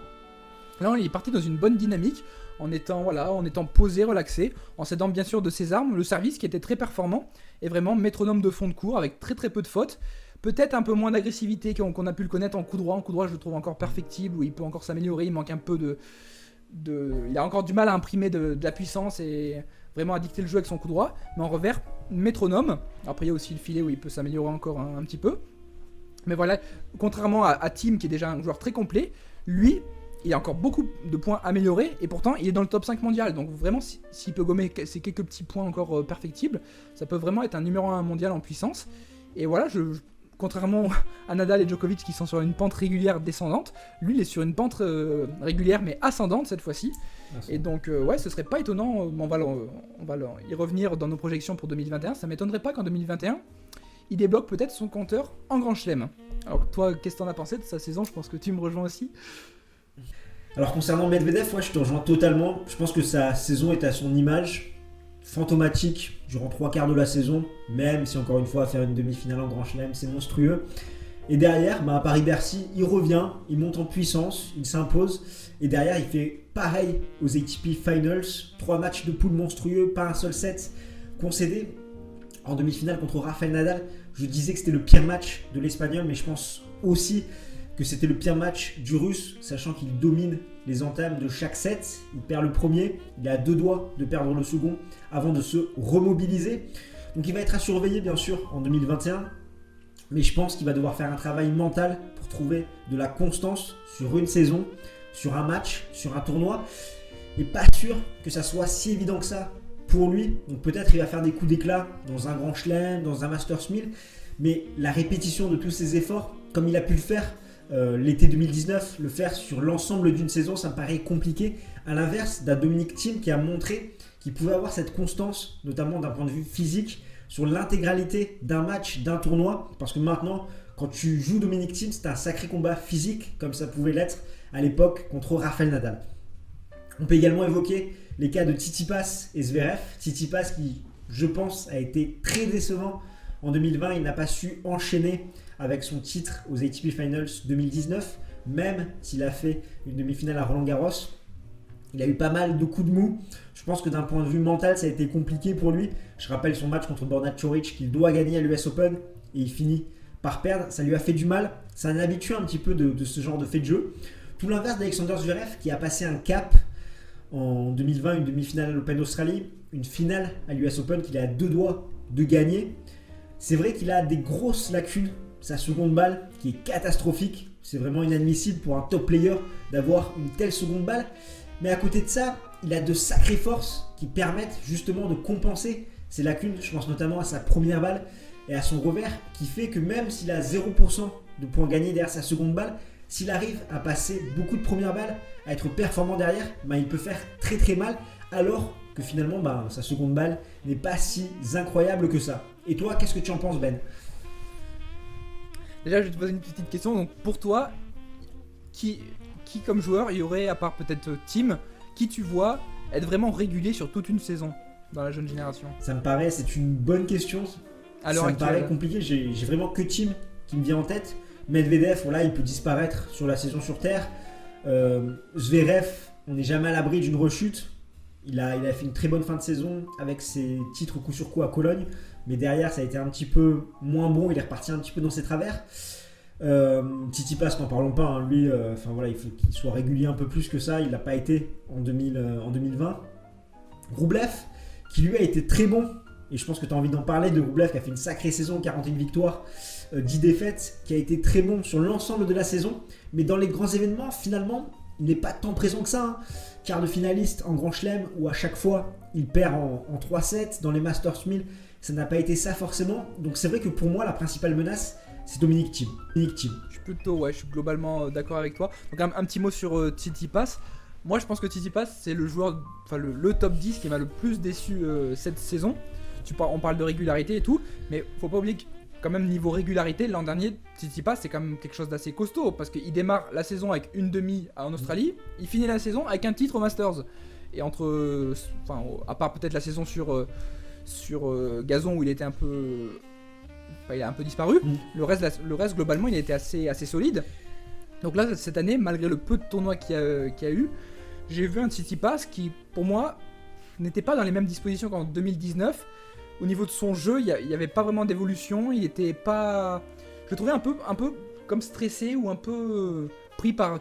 Là, il est parti dans une bonne dynamique en étant posé, relaxé, en s'aidant bien sûr de ses armes, le service qui était très performant et vraiment métronome de fond de cours avec très très peu de fautes. Peut-être un peu moins d'agressivité qu'on a pu le connaître en coup droit. En coup droit, je le trouve encore perfectible, où il peut encore s'améliorer, il manque un peu il a encore du mal à imprimer de la puissance et vraiment à dicter le jeu avec son coup droit, mais en revers, métronome. Après il y a aussi le filet où il peut s'améliorer encore un petit peu. Mais voilà, contrairement à Thiem qui est déjà un joueur très complet, lui, il a encore beaucoup de points améliorés et pourtant il est dans le top 5 mondial. Donc vraiment, s'il peut gommer ces quelques petits points encore perfectibles, ça peut vraiment être un numéro 1 mondial en puissance. Et voilà, contrairement à Nadal et Djokovic qui sont sur une pente régulière descendante, lui il est sur une pente régulière mais ascendante cette fois-ci. Et donc ouais, ce serait pas étonnant, on va y revenir dans nos projections pour 2021, ça m'étonnerait pas qu'en 2021 il débloque peut-être son compteur en grand chelem. Alors toi, qu'est-ce que t'en as pensé de sa saison? Je pense que tu me rejoins aussi. Alors concernant Medvedev, je te rejoins totalement. Je pense que sa saison est à son image, fantomatique durant 3/4 de la saison, même si encore une fois faire une demi-finale en Grand Chelem, c'est monstrueux. Et derrière, à Paris-Bercy, il revient, il monte en puissance, il s'impose. Et derrière, il fait pareil aux ATP Finals, 3 matchs de poule monstrueux, pas un seul set concédé. En demi-finale contre Rafael Nadal, je disais que c'était le pire match de l'Espagnol, mais je pense aussi que c'était le pire match du Russe, sachant qu'il domine les entames de chaque set. Il perd le premier, il est à 2 doigts de perdre le second avant de se remobiliser. Donc il va être à surveiller bien sûr en 2021, mais je pense qu'il va devoir faire un travail mental pour trouver de la constance sur une saison, sur un match, sur un tournoi. Et pas sûr que ça soit si évident que ça pour lui. Donc peut-être il va faire des coups d'éclat dans un Grand Chelem, dans un Masters 1000, mais la répétition de tous ses efforts, comme il a pu le faire l'été 2019, le faire sur l'ensemble d'une saison, ça me paraît compliqué. À l'inverse d'un Dominic Thiem qui a montré qu'il pouvait avoir cette constance, notamment d'un point de vue physique, sur l'intégralité d'un match, d'un tournoi. Parce que maintenant, quand tu joues Dominic Thiem, c'est un sacré combat physique, comme ça pouvait l'être à l'époque contre Rafael Nadal. On peut également évoquer les cas de Tsitsipas et Zverev. Tsitsipas qui, je pense, a été très décevant en 2020. Il n'a pas su enchaîner avec son titre aux ATP Finals 2019, même s'il a fait une demi-finale à Roland Garros. Il a eu pas mal de coups de mou. Je pense que d'un point de vue mental, ça a été compliqué pour lui. Je rappelle son match contre Borna Coric qu'il doit gagner à l'US Open et il finit par perdre. Ça lui a fait du mal. C'est un habitué un petit peu de ce genre de fait de jeu. Tout l'inverse d'Alexander Zverev qui a passé un cap en 2020, une demi-finale à l'Open Australie, une finale à l'US Open qu'il est à 2 doigts de gagner. C'est vrai qu'il a des grosses lacunes. Sa seconde balle qui est catastrophique. C'est vraiment inadmissible pour un top player d'avoir une telle seconde balle. Mais à côté de ça, il a de sacrées forces qui permettent justement de compenser ces lacunes. Je pense notamment à sa première balle et à son revers qui fait que même s'il a 0% de points gagnés derrière sa seconde balle, s'il arrive à passer beaucoup de premières balles, à être performant derrière, il peut faire très très mal alors que finalement sa seconde balle n'est pas si incroyable que ça. Et toi, qu'est-ce que tu en penses, Ben? Déjà, je vais te poser une petite question. Donc, pour toi, qui comme joueur, il y aurait, à part peut-être Tim, qui tu vois être vraiment régulier sur toute une saison dans la jeune génération? Ça me paraît, c'est une bonne question. À l'heure Ça me actuelle. paraît compliqué. J'ai vraiment que Tim qui me vient en tête. Medvedev, voilà, il peut disparaître sur la saison sur Terre. Zverev, on n'est jamais à l'abri d'une rechute. Il a fait une très bonne fin de saison avec ses titres coup sur coup à Cologne. Mais derrière, ça a été un petit peu moins bon. Il est reparti un petit peu dans ses travers. Tsitsipas, n'en parlons pas. Hein. Lui, voilà, il faut qu'il soit régulier un peu plus que ça. Il l'a pas été en 2020. Rublev, qui lui a été très bon. Et je pense que tu as envie d'en parler de Rublev, qui a fait une sacrée saison, 41 victoires, 10 défaites, qui a été très bon sur l'ensemble de la saison. Mais dans les grands événements, finalement, il n'est pas tant présent que ça. Hein. Quart de finaliste en Grand Chelem, où à chaque fois, il perd en 3-7. Dans les Masters 1000, ça n'a pas été ça forcément. Donc c'est vrai que pour moi, la principale menace, c'est Dominic Thiem. Je suis globalement d'accord avec toi. Donc un petit mot sur Tsitsipas. Moi, je pense que Tsitsipas, c'est le joueur, le top 10 qui m'a le plus déçu cette saison. On parle de régularité et tout, mais faut pas oublier que quand même niveau régularité, l'an dernier, Tsitsipas, c'est quand même quelque chose d'assez costaud, parce qu'il démarre la saison avec une demi en Australie, il finit la saison avec un titre au Masters. Et à part peut-être la saison sur gazon où il était un peu... il a un peu disparu, le reste globalement, il était assez solide. Donc là, cette année, malgré le peu de tournois qu'il y a eu, j'ai vu un Tsitsipas qui, pour moi, n'était pas dans les mêmes dispositions qu'en 2019. Au niveau de son jeu, il n'y avait pas vraiment d'évolution. Il était pas... Je le trouvais un peu comme stressé ou un peu pris par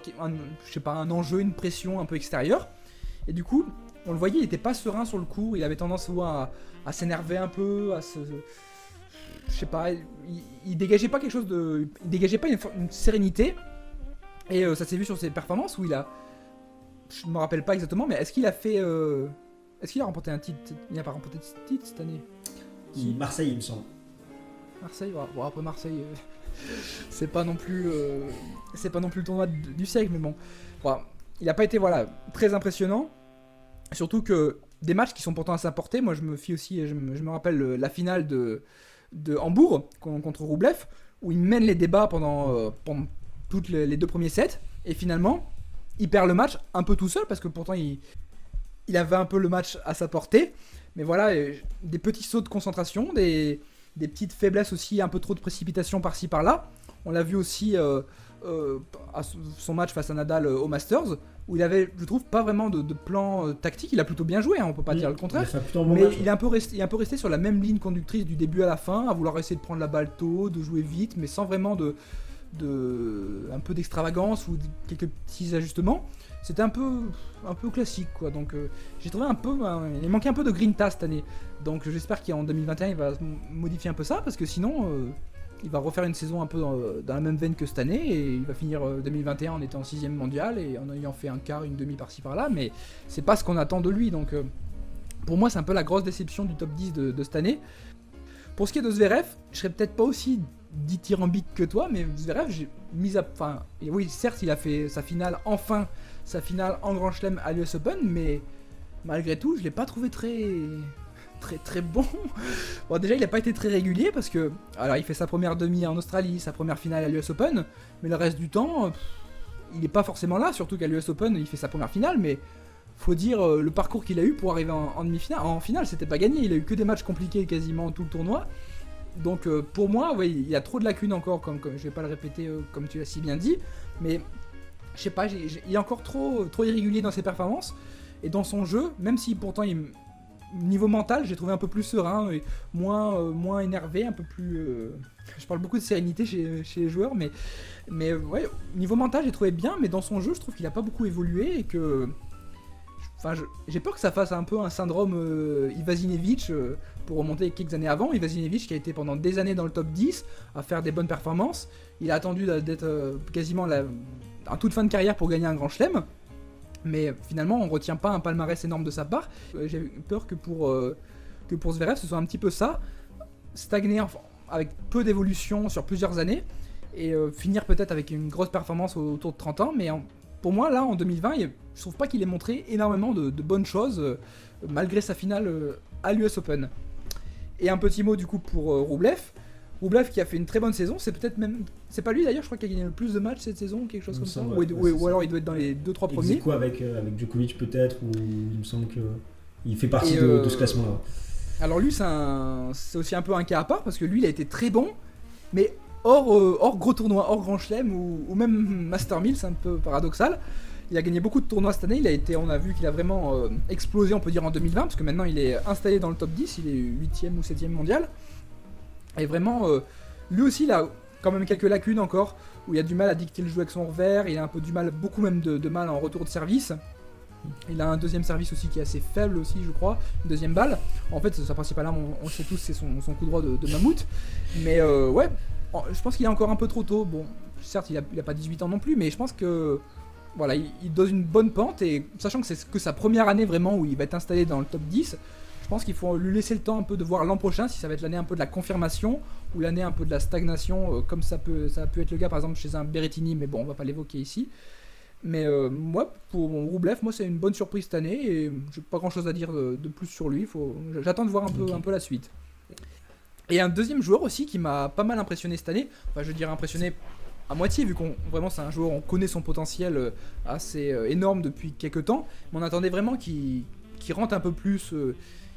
un enjeu, une pression un peu extérieure. Et du coup, on le voyait, il n'était pas serein sur le court. Il avait tendance souvent à s'énerver un peu, à se... Je sais pas, il dégageait pas quelque chose de... Il dégageait pas une sérénité. Et ça s'est vu sur ses performances où il a... Je ne me rappelle pas exactement, mais est-ce qu'il a fait... Est-ce qu'il a remporté un titre? Il n'a pas remporté de titre cette année. Marseille, il me semble. Marseille, bon après Marseille, c'est pas non plus le tournoi du siècle, mais bon. Il n'a pas été très impressionnant. Surtout que des matchs qui sont pourtant à sa portée, moi je me fie aussi, je me rappelle la finale de Hambourg contre Rublev, où il mène les débats pendant toutes les deux premiers sets, et finalement, il perd le match un peu tout seul, parce que pourtant il avait un peu le match à sa portée. Mais voilà, des petits sauts de concentration, des petites faiblesses aussi, un peu trop de précipitation par-ci par-là. On l'a vu aussi à son match face à Nadal au Masters, où il avait, je trouve, pas vraiment de plan tactique. Il a plutôt bien joué, hein, on peut pas dire le contraire. Mais il est un peu resté sur la même ligne conductrice du début à la fin, à vouloir essayer de prendre la balle tôt, de jouer vite, mais sans vraiment un peu d'extravagance ou quelques petits ajustements. C'était un peu classique, quoi. Donc j'ai trouvé il manquait un peu de grinta cette année. Donc j'espère qu'en 2021 il va modifier un peu ça, parce que sinon il va refaire une saison un peu dans la même veine que cette année, et il va finir 2021 en étant 6ème mondial et en ayant fait un quart, une demi par-ci par-là, mais c'est pas ce qu'on attend de lui. Donc pour moi c'est un peu la grosse déception du top 10 de cette année. Pour ce qui est de Zverev, je serais peut-être pas aussi dithyrambique que toi, mais Zverev, oui, certes il a fait sa finale en Grand Chelem à l'US Open, mais malgré tout je l'ai pas trouvé très bon. Bon, déjà il a pas été très régulier, parce que alors il fait sa première demi en Australie, sa première finale à l'US Open, mais le reste du temps il est pas forcément là, surtout qu'à l'US Open il fait sa première finale, mais faut dire le parcours qu'il a eu pour arriver en demi-finale. En finale c'était pas gagné, il a eu que des matchs compliqués quasiment tout le tournoi. Donc pour moi, il y a trop de lacunes encore, comme je vais pas le répéter comme tu l'as si bien dit, mais je sais pas, il est encore trop irrégulier dans ses performances et dans son jeu, même si pourtant niveau mental j'ai trouvé un peu plus serein et moins énervé, un peu plus... je parle beaucoup de sérénité chez les joueurs, mais ouais, niveau mental j'ai trouvé bien, mais dans son jeu je trouve qu'il a pas beaucoup évolué et que... j'ai peur que ça fasse un peu un syndrome Ivanisevic pour remonter quelques années avant. Ivanisevic qui a été pendant des années dans le top 10 à faire des bonnes performances. Il a attendu d'être quasiment en toute fin de carrière pour gagner un grand chelem. Mais finalement on retient pas un palmarès énorme de sa part. J'ai peur que pour Zverev ce soit un petit peu ça. Stagner avec peu d'évolution sur plusieurs années. Et finir peut-être avec une grosse performance autour de 30 ans. Mais pour moi, là, en 2020, je trouve pas qu'il ait montré énormément de bonnes choses, malgré sa finale à l'US Open. Et un petit mot du coup pour Roublev. Roublev qui a fait une très bonne saison, c'est peut-être même... C'est pas lui d'ailleurs, je crois qu'il a gagné le plus de matchs cette saison, quelque chose comme ça. Ou alors il doit être dans les 2-3 premiers. Quoi avec Djokovic peut-être, ou il me semble qu'il fait partie de ce classement-là. Alors lui, c'est aussi un peu un cas à part, parce que lui, il a été très bon, mais hors gros tournoi, hors Grand Chelem, ou même Master 1000, c'est un peu paradoxal. Il a gagné beaucoup de tournois cette année, on a vu qu'il a vraiment explosé, on peut dire, en 2020, parce que maintenant il est installé dans le top 10, il est 8ème ou 7ème mondial. Et vraiment, lui aussi, il a quand même quelques lacunes encore, où il a du mal à dicter le jeu avec son revers, il a un peu du mal, beaucoup même de mal en retour de service. Il a un deuxième service aussi qui est assez faible aussi, je crois, une deuxième balle. En fait, sa principale arme, on le sait tous, c'est son coup droit de mammouth. Mais ouais, je pense qu'il est encore un peu trop tôt. Bon, certes, il a pas 18 ans non plus, mais je pense que voilà, il donne une bonne pente, et sachant que c'est que sa première année vraiment où il va être installé dans le top 10, je pense qu'il faut lui laisser le temps un peu de voir l'an prochain si ça va être l'année un peu de la confirmation ou l'année un peu de la stagnation, comme ça peut être le cas par exemple chez un Berrettini, mais bon, on va pas l'évoquer ici. Mais moi, pour Roublev, c'est une bonne surprise cette année, et j'ai pas grand chose à dire de plus sur lui. J'attends de voir un peu la suite. Et un deuxième joueur aussi qui m'a pas mal impressionné cette année, enfin je dirais impressionné à moitié, vu qu'on vraiment c'est un joueur, on connaît son potentiel assez énorme depuis quelques temps, mais on attendait vraiment qu'il rentre un peu plus,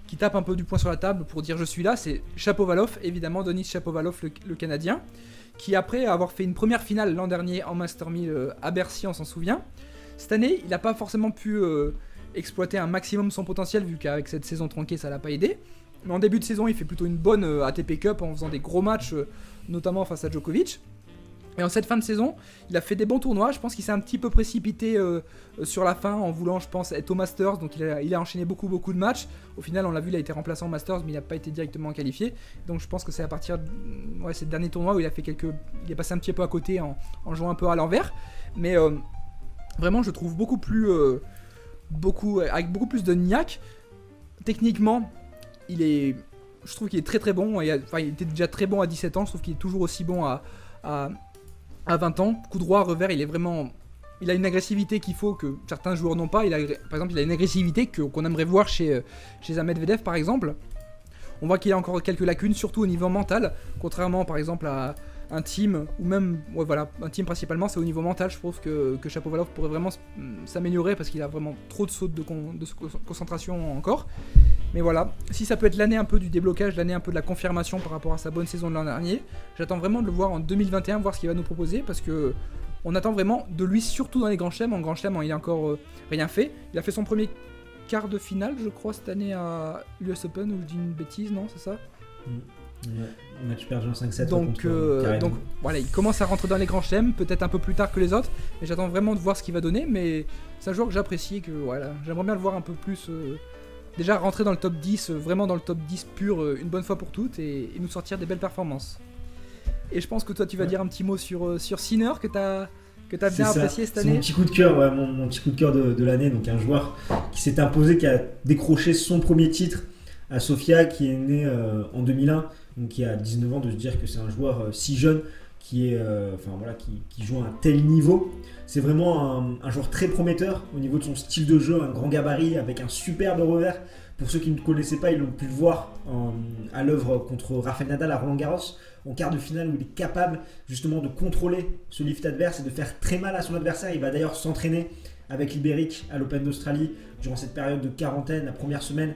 qu'il tape un peu du poing sur la table pour dire je suis là. C'est Shapovalov, évidemment, Denis Shapovalov, le Canadien, qui après avoir fait une première finale l'an dernier en Master 1000 à Bercy, on s'en souvient, cette année il n'a pas forcément pu exploiter un maximum son potentiel, vu qu'avec cette saison tronquée ça l'a pas aidé. Mais en début de saison il fait plutôt une bonne ATP Cup en faisant des gros matchs, notamment face à Djokovic. Et en cette fin de saison, il a fait des bons tournois. Je pense qu'il s'est un petit peu précipité sur la fin en voulant, je pense, être au Masters. Donc il a enchaîné beaucoup de matchs. Au final, on l'a vu, il a été remplaçant au Masters, mais il n'a pas été directement qualifié. Donc je pense que c'est à partir de ces derniers tournois où il est passé un petit peu à côté en jouant un peu à l'envers. Mais vraiment, je trouve avec beaucoup plus de niaque. Techniquement, je trouve qu'il est très bon. Il était déjà très bon à 17 ans. Je trouve qu'il est toujours aussi bon à 20 ans, coup droit, revers, il a une agressivité qu'il faut, que certains joueurs n'ont pas. Par exemple, il a une agressivité qu'on aimerait voir chez un Medvedev par exemple. On voit qu'il a encore quelques lacunes, surtout au niveau mental, contrairement par exemple à un team, ou même, un team principalement, c'est au niveau mental. Je trouve que Shapovalov pourrait vraiment s'améliorer, parce qu'il a vraiment trop de sautes de concentration encore. Mais voilà, si ça peut être l'année un peu du déblocage, l'année un peu de la confirmation par rapport à sa bonne saison de l'an dernier, j'attends vraiment de le voir en 2021, voir ce qu'il va nous proposer, parce que on attend vraiment de lui, surtout dans les grands chelems. En grand chelem, il a encore rien fait. Il a fait son premier quart de finale, je crois, cette année à l'US Open, ou je dis une bêtise, non, c'est ça ? Ouais, match perdu en 5-7. Donc voilà, il commence à rentrer dans les grands chelems, peut-être un peu plus tard que les autres, mais j'attends vraiment de voir ce qu'il va donner. Mais c'est un joueur que j'apprécie, que voilà, j'aimerais bien le voir un peu plus... déjà rentrer dans le top 10, vraiment dans le top 10 pur, une bonne fois pour toutes, et nous sortir des belles performances. Et je pense que toi tu vas dire un petit mot sur Sinner, que t'as bien apprécié cette année. C'est mon petit coup de cœur, mon petit coup de cœur de l'année. Donc un joueur qui s'est imposé, qui a décroché son premier titre à Sofia, qui est né en 2001, donc qui a 19 ans, de se dire que c'est un joueur si jeune qui joue à un tel niveau. C'est vraiment un joueur très prometteur au niveau de son style de jeu, un grand gabarit avec un superbe revers. Pour ceux qui ne connaissaient pas, ils l'ont pu le voir à l'œuvre contre Rafael Nadal à Roland-Garros, en quart de finale, où il est capable justement de contrôler ce lift adverse et de faire très mal à son adversaire. Il va d'ailleurs s'entraîner avec Liberic à l'Open d'Australie durant cette période de quarantaine, la première semaine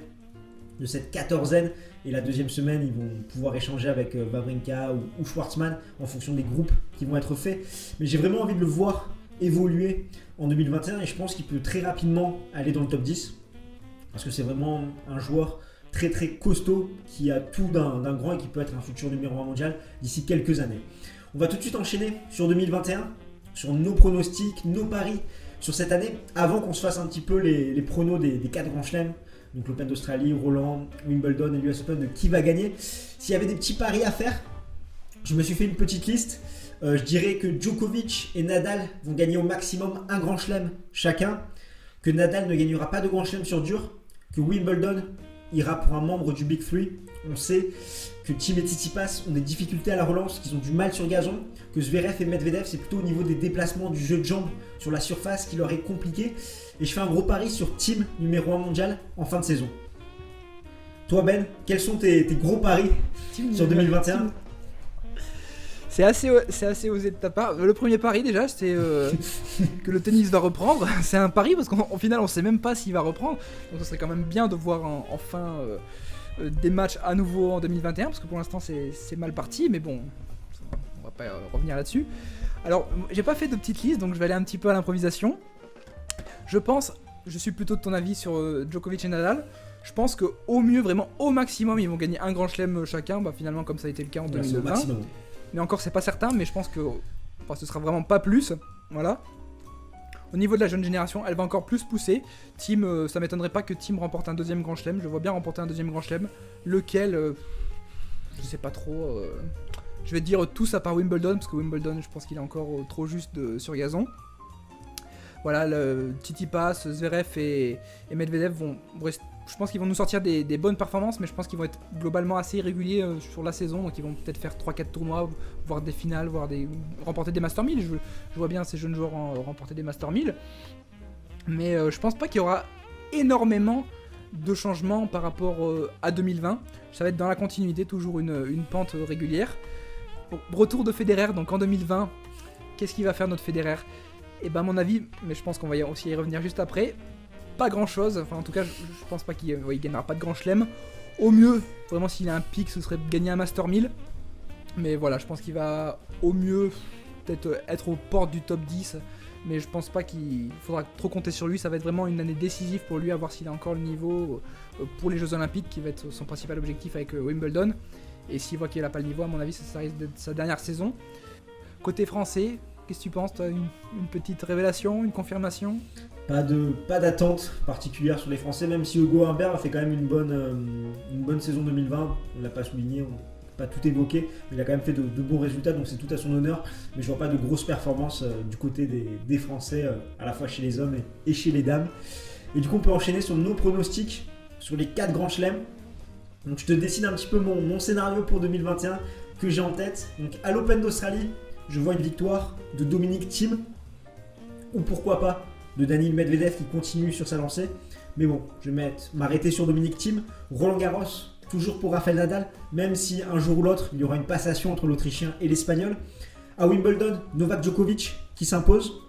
de cette quatorzaine, et la deuxième semaine ils vont pouvoir échanger avec Wawrinka ou Schwartzmann en fonction des groupes qui vont être faits. Mais j'ai vraiment envie de le voir évoluer en 2021, et je pense qu'il peut très rapidement aller dans le top 10, parce que c'est vraiment un joueur très très costaud qui a tout d'un grand, et qui peut être un futur numéro 1 mondial d'ici quelques années. On va tout de suite enchaîner sur 2021, sur nos pronostics, nos paris sur cette année, avant qu'on se fasse un petit peu les pronos des 4 grands chelems, donc l'Open d'Australie, Roland, Wimbledon et l'US Open, de qui va gagner. S'il y avait des petits paris à faire, je me suis fait une petite liste. Je dirais que Djokovic et Nadal vont gagner au maximum un grand chelem chacun, que Nadal ne gagnera pas de grand chelem sur dur, que Wimbledon ira pour un membre du Big Three. On sait que Thiem et Tsitsipas ont des difficultés à la relance, qu'ils ont du mal sur gazon, que Zverev et Medvedev, c'est plutôt au niveau des déplacements du jeu de jambes sur la surface qui leur est compliqué. Et je fais un gros pari sur Thiem, numéro 1 mondial, en fin de saison. Toi Ben, quels sont tes gros paris sur 2021 ? C'est assez osé de ta part. Le premier pari déjà, c'est que le tennis va reprendre. C'est un pari parce qu'au final, on sait même pas s'il va reprendre. Donc, ce serait quand même bien de voir enfin des matchs à nouveau en 2021 parce que pour l'instant, c'est mal parti. Mais bon, on va pas revenir là-dessus. Alors, j'ai pas fait de petite liste, donc je vais aller un petit peu à l'improvisation. Je suis plutôt de ton avis sur Djokovic et Nadal. Je pense qu'au mieux, vraiment au maximum, ils vont gagner un grand chelem chacun. Finalement, comme ça a été le cas en 2020. Mais encore, c'est pas certain, mais je pense que ce sera vraiment pas plus. Voilà. Au niveau de la jeune génération, elle va encore plus pousser. Thiem, ça m'étonnerait pas que Thiem remporte un deuxième grand chelem. Je vois bien remporter un deuxième grand chelem. Lequel je sais pas trop. Je vais dire tous à part Wimbledon, parce que Wimbledon, je pense qu'il est encore trop juste sur gazon. Voilà, Tsitsipas, Zverev et Medvedev je pense qu'ils vont nous sortir des bonnes performances, mais je pense qu'ils vont être globalement assez irréguliers sur la saison, donc ils vont peut-être faire 3-4 tournois, voire des finales, remporter des Master 1000. Je vois bien ces jeunes joueurs remporter des Master 1000, mais je pense pas qu'il y aura énormément de changements par rapport à 2020. Ça va être dans la continuité, toujours une pente régulière. Retour de Federer, donc en 2020, qu'est-ce qu'il va faire notre Federer ? Et à mon avis, mais je pense qu'on va aussi y revenir juste après, pas grand chose, enfin en tout cas je pense pas qu'il gagnera pas de grand chelem. Au mieux, vraiment s'il a un pic, ce serait de gagner un Master 1000. Mais voilà, je pense qu'il va au mieux peut-être être aux portes du top 10. Mais je pense pas qu'il faudra trop compter sur lui, ça va être vraiment une année décisive pour lui, à voir s'il a encore le niveau pour les Jeux Olympiques, qui va être son principal objectif avec Wimbledon. Et s'il voit qu'il n'a pas le niveau, à mon avis ça risque d'être sa dernière saison. Côté français, qu'est-ce que tu penses, toi, une petite révélation, une confirmation ? Pas d'attente particulière sur les Français, même si Hugo Humbert a fait quand même une bonne saison 2020. On l'a pas souligné, on n'a pas tout évoqué, mais il a quand même fait de bons résultats, donc c'est tout à son honneur. Mais je vois pas de grosses performances du côté des Français, à la fois chez les hommes et chez les dames. Et du coup, on peut enchaîner sur nos pronostics sur les 4 grands chelems. Donc je te dessine un petit peu mon scénario pour 2021 que j'ai en tête. Donc à l'Open d'Australie, je vois une victoire de Dominic Thiem, ou pourquoi pas de Daniil Medvedev qui continue sur sa lancée. Mais bon, je vais m'arrêter sur Dominic Thiem. Roland Garros, toujours pour Rafael Nadal, même si un jour ou l'autre, il y aura une passation entre l'Autrichien et l'Espagnol. À Wimbledon, Novak Djokovic qui s'impose.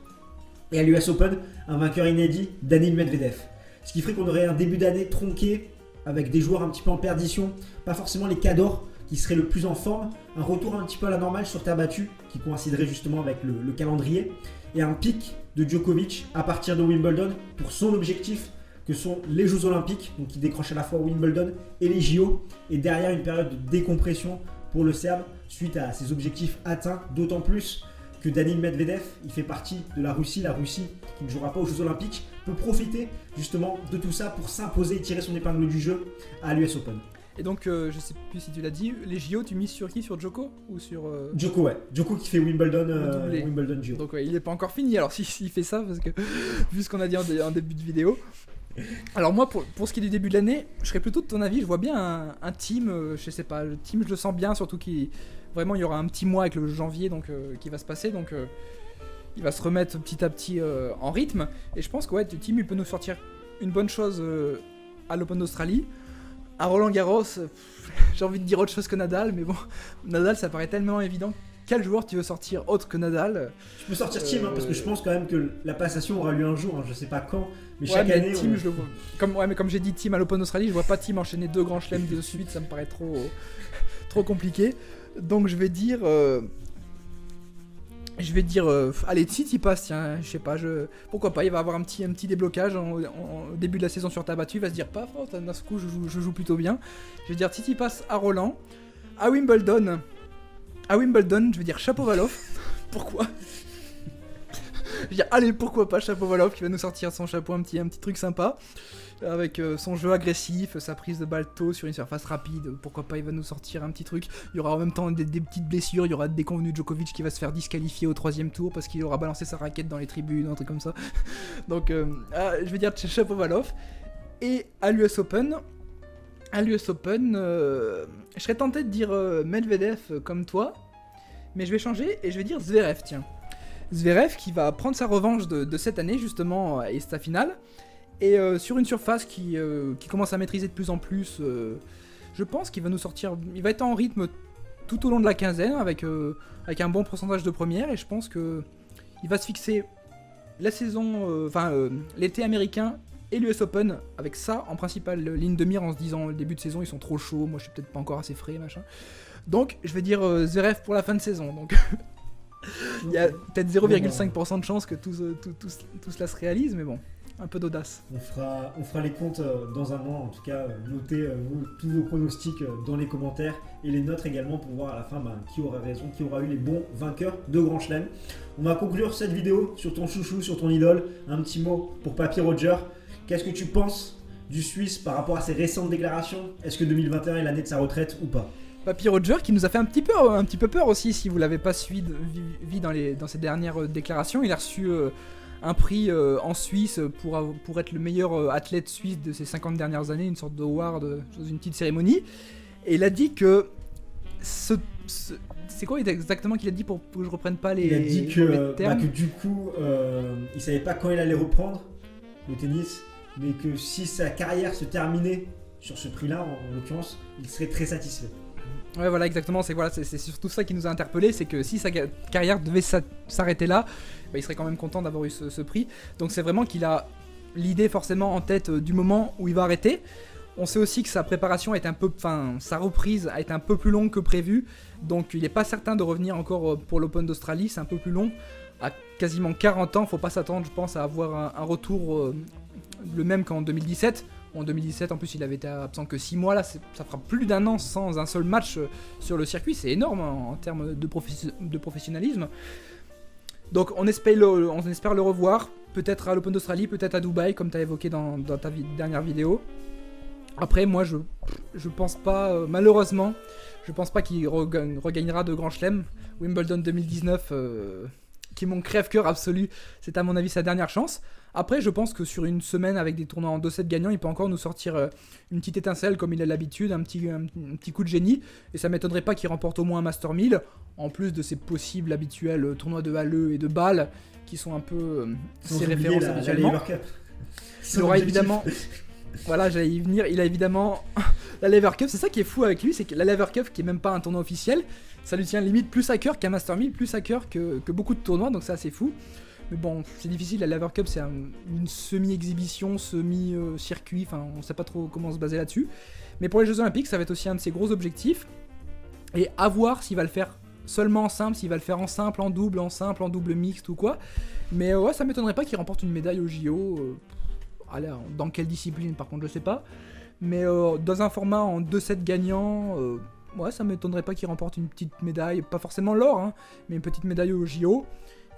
Et à l'US Open, un vainqueur inédit, Daniil Medvedev. Ce qui ferait qu'on aurait un début d'année tronqué, avec des joueurs un petit peu en perdition, pas forcément les cadors qui seraient le plus en forme, un retour un petit peu à la normale sur terre battue, qui coïnciderait justement avec le calendrier, et un pic de Djokovic à partir de Wimbledon pour son objectif que sont les Jeux Olympiques, donc qui décroche à la fois Wimbledon et les JO, et derrière une période de décompression pour le Serbe suite à ses objectifs atteints, d'autant plus que Daniil Medvedev, il fait partie de la Russie qui ne jouera pas aux Jeux Olympiques, peut profiter justement de tout ça pour s'imposer et tirer son épingle du jeu à l'US Open. Et donc, je sais plus si tu l'as dit, les JO, tu mises sur qui ? Sur Djoko ou sur Djoko, ouais. Djoko qui fait Wimbledon JO. Donc, ouais, il n'est pas encore fini, alors s'il fait ça, parce que vu ce qu'on a dit en début de vidéo. Alors, moi, pour ce qui est du début de l'année, je serais plutôt de ton avis. Je vois bien un team, je sais pas, le team, je le sens bien, surtout vraiment, il y aura un petit mois avec le janvier donc, qui va se passer. Donc, il va se remettre petit à petit en rythme. Et je pense que ouais, le team, il peut nous sortir une bonne chose à l'Open d'Australie. À Roland Garros, j'ai envie de dire autre chose que Nadal, mais bon, Nadal ça paraît tellement évident. Quel joueur tu veux sortir autre que Nadal ? Je peux sortir Thiem, parce que je pense quand même que la passation aura lieu un jour, je sais pas quand, mais ouais, chaque mais année... Thiem, je le vois. Comme j'ai dit Thiem à l'Open d'Australie, je vois pas Thiem enchaîner 2 grands chelems de suite, ça me paraît trop compliqué. Donc je vais dire... allez, Tsitsipas, tiens, je sais pas, pourquoi pas, il va avoir un petit déblocage au début de la saison sur terre battue, il va se dire, paf, d'un coup, je joue plutôt bien. Je vais dire Tsitsipas à Roland. À Wimbledon, je vais dire Shapovalov. Pourquoi ? Je veux dire, allez, pourquoi pas Shapovalov qui va nous sortir son chapeau, un petit truc sympa. Avec son jeu agressif, sa prise de balle tôt sur une surface rapide, pourquoi pas il va nous sortir un petit truc. Il y aura en même temps des petites blessures, il y aura des déconvenus de Djokovic qui va se faire disqualifier au 3ème tour parce qu'il aura balancé sa raquette dans les tribunes, un truc comme ça. Donc je vais dire Shapovalov. Et à l'US Open, à l'US Open, je serais tenté de dire Medvedev comme toi, mais je vais changer et je vais dire Zverev, tiens. Zverev qui va prendre sa revanche de cette année justement et sa finale, et sur une surface qui commence à maîtriser de plus en plus, je pense qu'il va nous sortir, il va être en rythme tout au long de la quinzaine avec un bon pourcentage de première, et je pense que il va se fixer la saison, l'été américain et l'US Open avec ça en principale ligne de mire, en se disant le début de saison ils sont trop chauds, moi je suis peut-être pas encore assez frais machin. Donc je vais dire Zverev pour la fin de saison. Donc il y a peut-être 0,5% de chance que tout cela se réalise, mais bon, un peu d'audace. On fera les comptes dans un mois, en tout cas notez tous vos pronostics dans les commentaires et les nôtres également pour voir à la fin qui aura raison, qui aura eu les bons vainqueurs de Grand Chelem. On va conclure cette vidéo sur ton chouchou, sur ton idole. Un petit mot pour Papy Roger. Qu'est-ce que tu penses du Suisse par rapport à ses récentes déclarations? Est-ce que 2021 est l'année de sa retraite ou pas? Papy Roger qui nous a fait un petit peu peur aussi, si vous l'avez pas suivi dans ses dernières déclarations. Il a reçu un prix en Suisse pour être le meilleur athlète suisse de ces 50 dernières années, une sorte de award dans une petite cérémonie. Et il a dit que c'est quoi exactement qu'il a dit pour que je reprenne pas les termes? Il a dit que du coup il savait pas quand il allait reprendre le tennis, mais que si sa carrière se terminait sur ce prix-là, en l'occurrence, il serait très satisfait. Ouais, voilà, exactement. C'est surtout ça qui nous a interpellé, c'est que si sa carrière devait s'arrêter là, il serait quand même content d'avoir eu ce prix. Donc c'est vraiment qu'il a l'idée forcément en tête du moment où il va arrêter. On sait aussi que sa préparation sa reprise a été un peu plus longue que prévu, donc il n'est pas certain de revenir encore pour l'Open d'Australie. C'est un peu plus long, à quasiment 40 ans. Faut pas s'attendre, je pense, à avoir un retour le même qu'en 2017. En 2017, en plus, il avait été absent que 6 mois. Là, ça fera plus d'un an sans un seul match sur le circuit. C'est énorme en termes de professionnalisme. Donc, on espère le revoir. Peut-être à l'Open d'Australie, peut-être à Dubaï, comme tu as évoqué dans ta dernière vidéo. Après, moi, je pense pas, malheureusement, je pense pas qu'il regagnera de Grand Chelem. Wimbledon 2019, qui est mon crève-cœur absolu, c'est à mon avis sa dernière chance. Après, je pense que sur une semaine avec des tournois en 2-7 gagnants, il peut encore nous sortir une petite étincelle comme il a l'habitude, un petit coup de génie. Et ça m'étonnerait pas qu'il remporte au moins un Master 1000, en plus de ses possibles habituels tournois de Halle et de Bâle, qui sont un peu ses références habituellement. Il aura évidemment... Voilà, j'allais y venir. Il a évidemment la Lever Cup. C'est ça qui est fou avec lui, c'est que la Lever Cup, qui est même pas un tournoi officiel, ça lui tient limite plus à cœur qu'un Master 1000, plus à cœur que beaucoup de tournois, donc c'est assez fou. Mais bon, c'est difficile, la Lever Cup c'est une semi-exhibition, semi-circuit, enfin on sait pas trop comment se baser là-dessus. Mais pour les Jeux Olympiques, ça va être aussi un de ses gros objectifs. Et à voir s'il va le faire seulement en simple, s'il va le faire en simple, en double mixte ou quoi. Mais ouais, ça m'étonnerait pas qu'il remporte une médaille au JO. Allez, dans quelle discipline par contre, je sais pas. Mais dans un format en 2-7 gagnants, ouais, ça m'étonnerait pas qu'il remporte une petite médaille, pas forcément l'or, hein, mais une petite médaille au JO.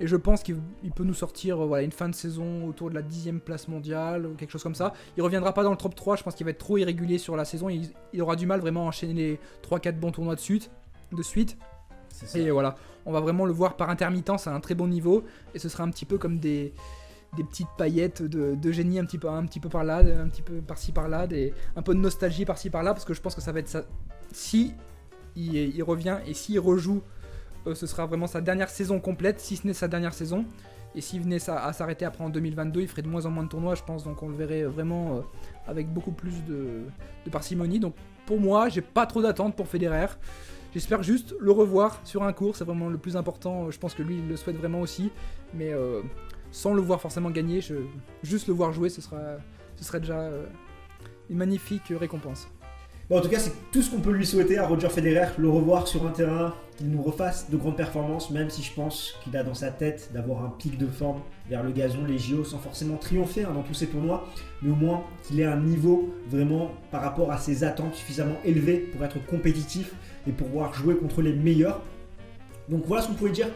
Et je pense qu'il peut nous sortir une fin de saison autour de la 10e place mondiale, ou quelque chose comme ça. Il reviendra pas dans le top 3, je pense qu'il va être trop irrégulier sur la saison. Il aura du mal vraiment à enchaîner les 3-4 bons tournois de suite. Et voilà, on va vraiment le voir par intermittence à un très bon niveau. Et ce sera un petit peu comme des petites paillettes de génie un petit peu par là, un petit peu par-ci par-là, un peu de nostalgie par-ci par-là, parce que je pense que ça va être ça. Si il revient et s'il rejoue, ce sera vraiment sa dernière saison complète, si ce n'est sa dernière saison. Et s'il venait à s'arrêter après en 2022, il ferait de moins en moins de tournois, je pense. Donc on le verrait vraiment avec beaucoup plus de parcimonie. Donc pour moi, j'ai pas trop d'attente pour Federer. J'espère juste le revoir sur un court, c'est vraiment le plus important. Je pense que lui, il le souhaite vraiment aussi. Mais sans le voir forcément gagner, juste le voir jouer, ce serait déjà une magnifique récompense. Bon, en tout cas, c'est tout ce qu'on peut lui souhaiter à Roger Federer, le revoir sur un terrain, qu'il nous refasse de grandes performances, même si je pense qu'il a dans sa tête d'avoir un pic de forme vers le gazon, les JO, sans forcément triompher dans tous ces tournois, mais au moins qu'il ait un niveau vraiment par rapport à ses attentes suffisamment élevé pour être compétitif et pour pouvoir jouer contre les meilleurs. Donc voilà ce qu'on pouvait dire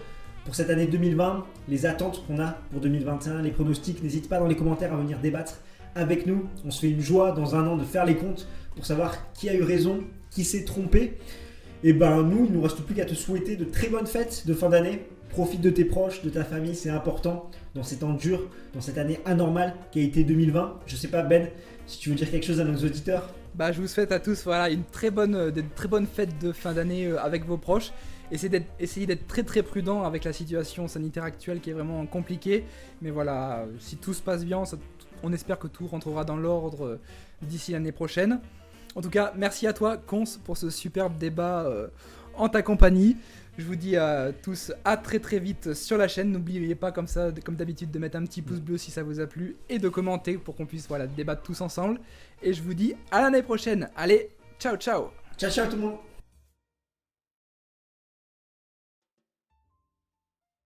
pour cette année 2020, les attentes qu'on a pour 2021, les pronostics. N'hésite pas dans les commentaires à venir débattre avec nous. On se fait une joie dans un an de faire les comptes pour savoir qui a eu raison, qui s'est trompé. Et ben nous, il ne nous reste plus qu'à te souhaiter de très bonnes fêtes de fin d'année, Profite de tes proches, de ta famille, c'est important dans ces temps durs, dans cette année anormale qui a été 2020. Je sais pas Ben, si tu veux dire quelque chose à nos auditeurs. Bah, je vous souhaite à tous des très bonnes fêtes de fin d'année avec vos proches. Essayez d'être très très prudent avec la situation sanitaire actuelle qui est vraiment compliquée. Mais voilà, si tout se passe bien, on espère que tout rentrera dans l'ordre d'ici l'année prochaine. En tout cas, merci à toi, Cons, pour ce superbe débat en ta compagnie. Je vous dis à tous à très très vite sur la chaîne. N'oubliez pas comme d'habitude de mettre un petit pouce bleu si ça vous a plu et de commenter pour qu'on puisse débattre tous ensemble. Et je vous dis à l'année prochaine. Allez, ciao ciao. Ciao ciao tout le monde.